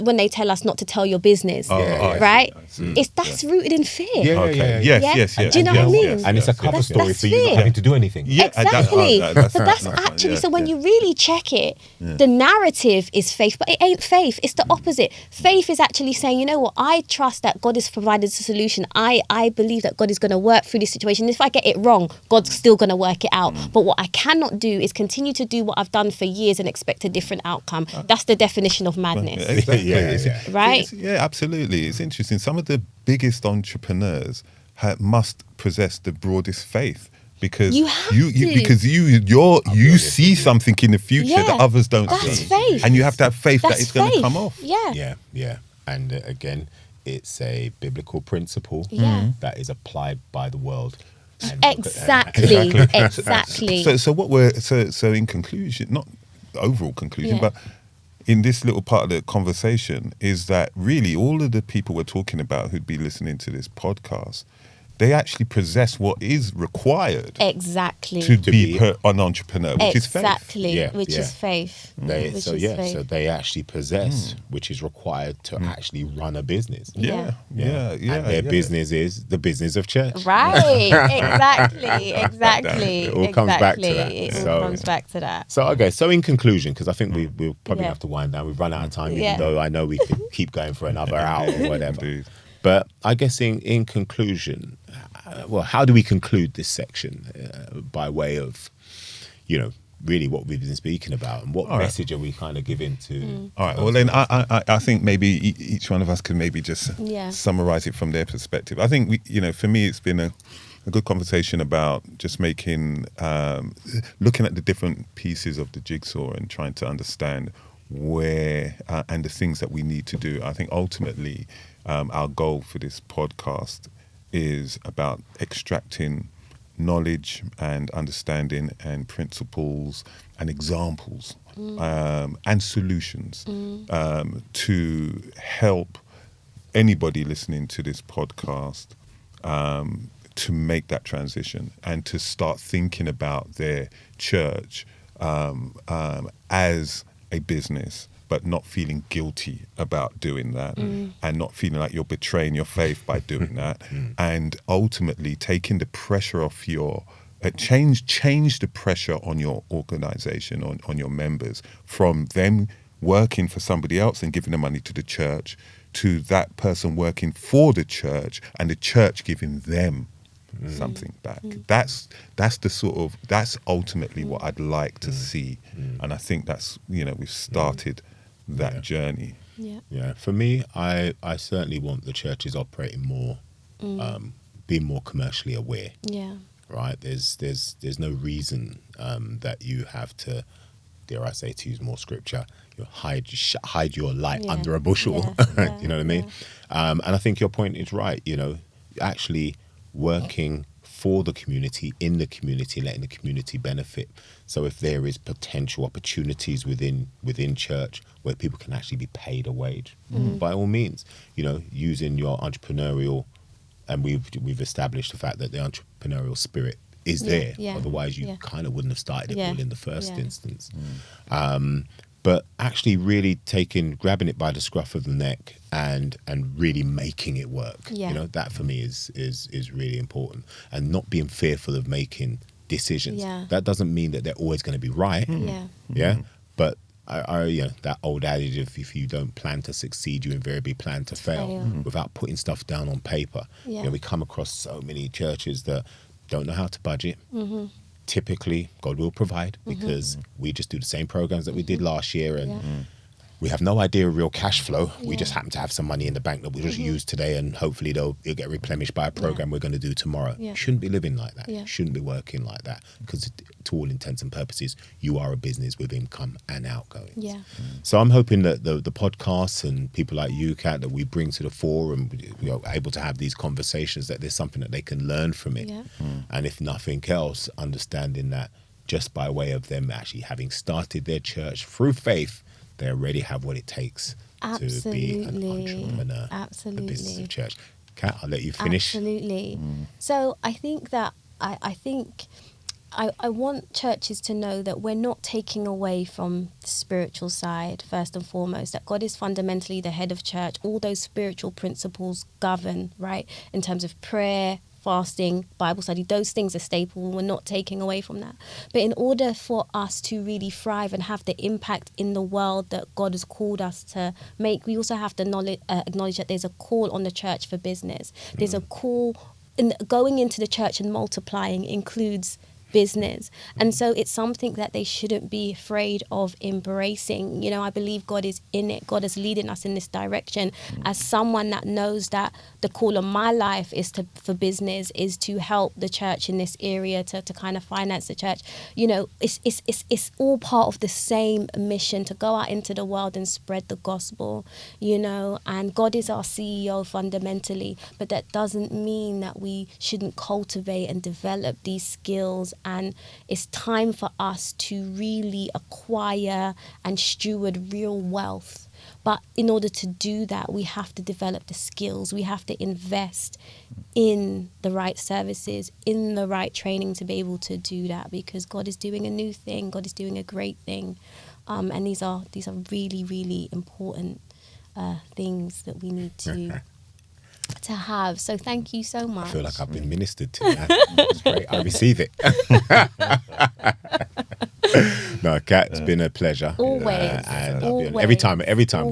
When they tell us not to tell your business, I right? see. That's rooted in fear. Yeah. Okay. Yeah. Yes. Do you know what I mean? yes, And it's a cover yes, story That's for you not fear. having to do anything. Yeah, Exactly. that's But that's fine, actually, yeah, so when yeah. you really check it, the narrative is faith, but it ain't faith. It's the opposite. Faith is actually saying, you know what, I trust that God has provided a solution. I believe that God is going to work through this situation. If I get it wrong, God's still going to work it out. But what I cannot do is continue to do what I've done for years and expect a different outcome. That's the definition of madness. Exactly. Yeah. Right? Yeah, absolutely. It's interesting. Some of the biggest entrepreneurs must possess the broadest faith, because You have you to. because you see something in the future Yeah, that others don't that's see, faith. and you have to have faith that That's it's going to faith. come off. Yeah. Yeah. And again, it's a biblical principle Yeah. that is applied by the world. And Exactly. So what we're so in conclusion, not overall conclusion, Yeah. but in this little part of the conversation, is that really all of the people we're talking about who'd be listening to this podcast, they actually possess what is required Exactly. to To be be- an entrepreneur, which is faith. Exactly. Yeah, Which yeah. is faith. Which So is faith. so they actually possess, which is required to actually run a business. Yeah. And their business is the business of church. Right. Exactly. It all comes back to that. It So- all comes back to that. So okay, so in conclusion, because I think we'll probably Yeah. have to wind down. We've run out of time, even Yeah. though I know we could keep going for another hour or whatever. Indeed. But I guess in conclusion, how do we conclude this section by way of, really what we've been speaking about, and what All right. message are we kind of giving to. All right. Well, then I think maybe each one of us can maybe just Yeah. summarize it from their perspective. I think for me, it's been a good conversation about just making, looking at the different pieces of the jigsaw and trying to understand where and the things that we need to do. I think ultimately our goal for this podcast is about extracting knowledge and understanding and principles and examples and solutions to help anybody listening to this podcast to make that transition and to start thinking about their church as a business, but not feeling guilty about doing that and not feeling like you're betraying your faith by doing that, and ultimately taking the pressure off your change the pressure on your organization, on your members, from them working for somebody else and giving the money to the church to that person working for the church and the church giving them something back. That's ultimately what I'd like to see, and I think that's we've started that journey. Yeah. For me, I certainly want the churches operating more, being more commercially aware. Yeah. Right? There's no reason that you have to, dare I say, to use more scripture, hide your light under a bushel. Yeah. You know what I mean? And I think your point is right. Actually working for the community, in the community, letting the community benefit. So if there is potential opportunities within church where people can actually be paid a wage, by all means, using your entrepreneurial, and we've established the fact that the entrepreneurial spirit is there. Otherwise, you kind of wouldn't have started it all in the first instance. But actually really grabbing it by the scruff of the neck and really making it work. That for me is really important. And not being fearful of making decisions. That doesn't mean that they're always going to be right. But I that old adage of if you don't plan to succeed, you invariably plan to fail. Without putting stuff down on paper. We come across so many churches that don't know how to budget. Typically, God will provide because we just do the same programs that we did last year, and we have no idea of real cash flow. We just happen to have some money in the bank that we'll just use today, and hopefully it'll get replenished by a program we're going to do tomorrow. You shouldn't be living like that. You shouldn't be working like that, because to all intents and purposes, you are a business with income and outgoings. So I'm hoping that the podcasts and people like you, Kat, that we bring to the fore, and we are able to have these conversations, that there's something that they can learn from it. And if nothing else, understanding that just by way of them actually having started their church through faith, they already have what it takes to be an entrepreneur, a business of church. Kat, I'll let you finish. Absolutely. So I think that I want churches to know that we're not taking away from the spiritual side, first and foremost, that God is fundamentally the head of church. All those spiritual principles govern, right, in terms of prayer, fasting, Bible study. Those things are staple. We're not taking away from that. But in order for us to really thrive and have the impact in the world that God has called us to make, we also have to acknowledge that there's a call on the church for business. There's a call, going into the church and multiplying includes business. And so it's something that they shouldn't be afraid of embracing. I believe God is in it. God is leading us in this direction. As someone that knows that the call of my life is for business, is to help the church in this area, to kind of finance the church. It's all part of the same mission, to go out into the world and spread the gospel, and God is our CEO fundamentally, but that doesn't mean that we shouldn't cultivate and develop these skills. And it's time for us to really acquire and steward real wealth. But in order to do that, we have to develop the skills. We have to invest in the right services, in the right training to be able to do that, because God is doing a new thing. God is doing a great thing. And these are really, really important things that we need to have. So thank you so much. I feel like I've been ministered to. It's great. I receive it. No, Kat, it's been a pleasure. Always. And Always. every time we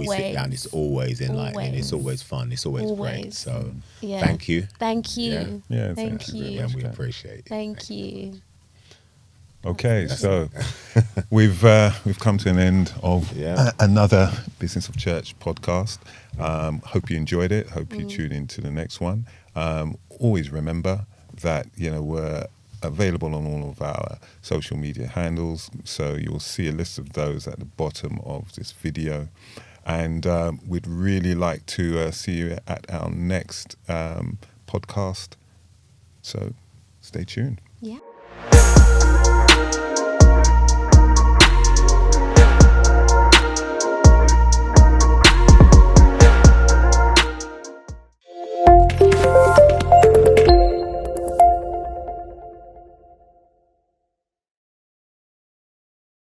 sit Always. down, it's always enlightening. Always. It's always fun. It's always great. Always. So Thank you. thank you. Yeah, Thank thank you you. very And much, we Kat. appreciate it. Thank you. Okay, so we've come to an end of another Business of Church podcast. Hope you enjoyed it. Hope you tune into the next one. Always remember that we're available on all of our social media handles. So you'll see a list of those at the bottom of this video. And we'd really like to see you at our next podcast. So stay tuned.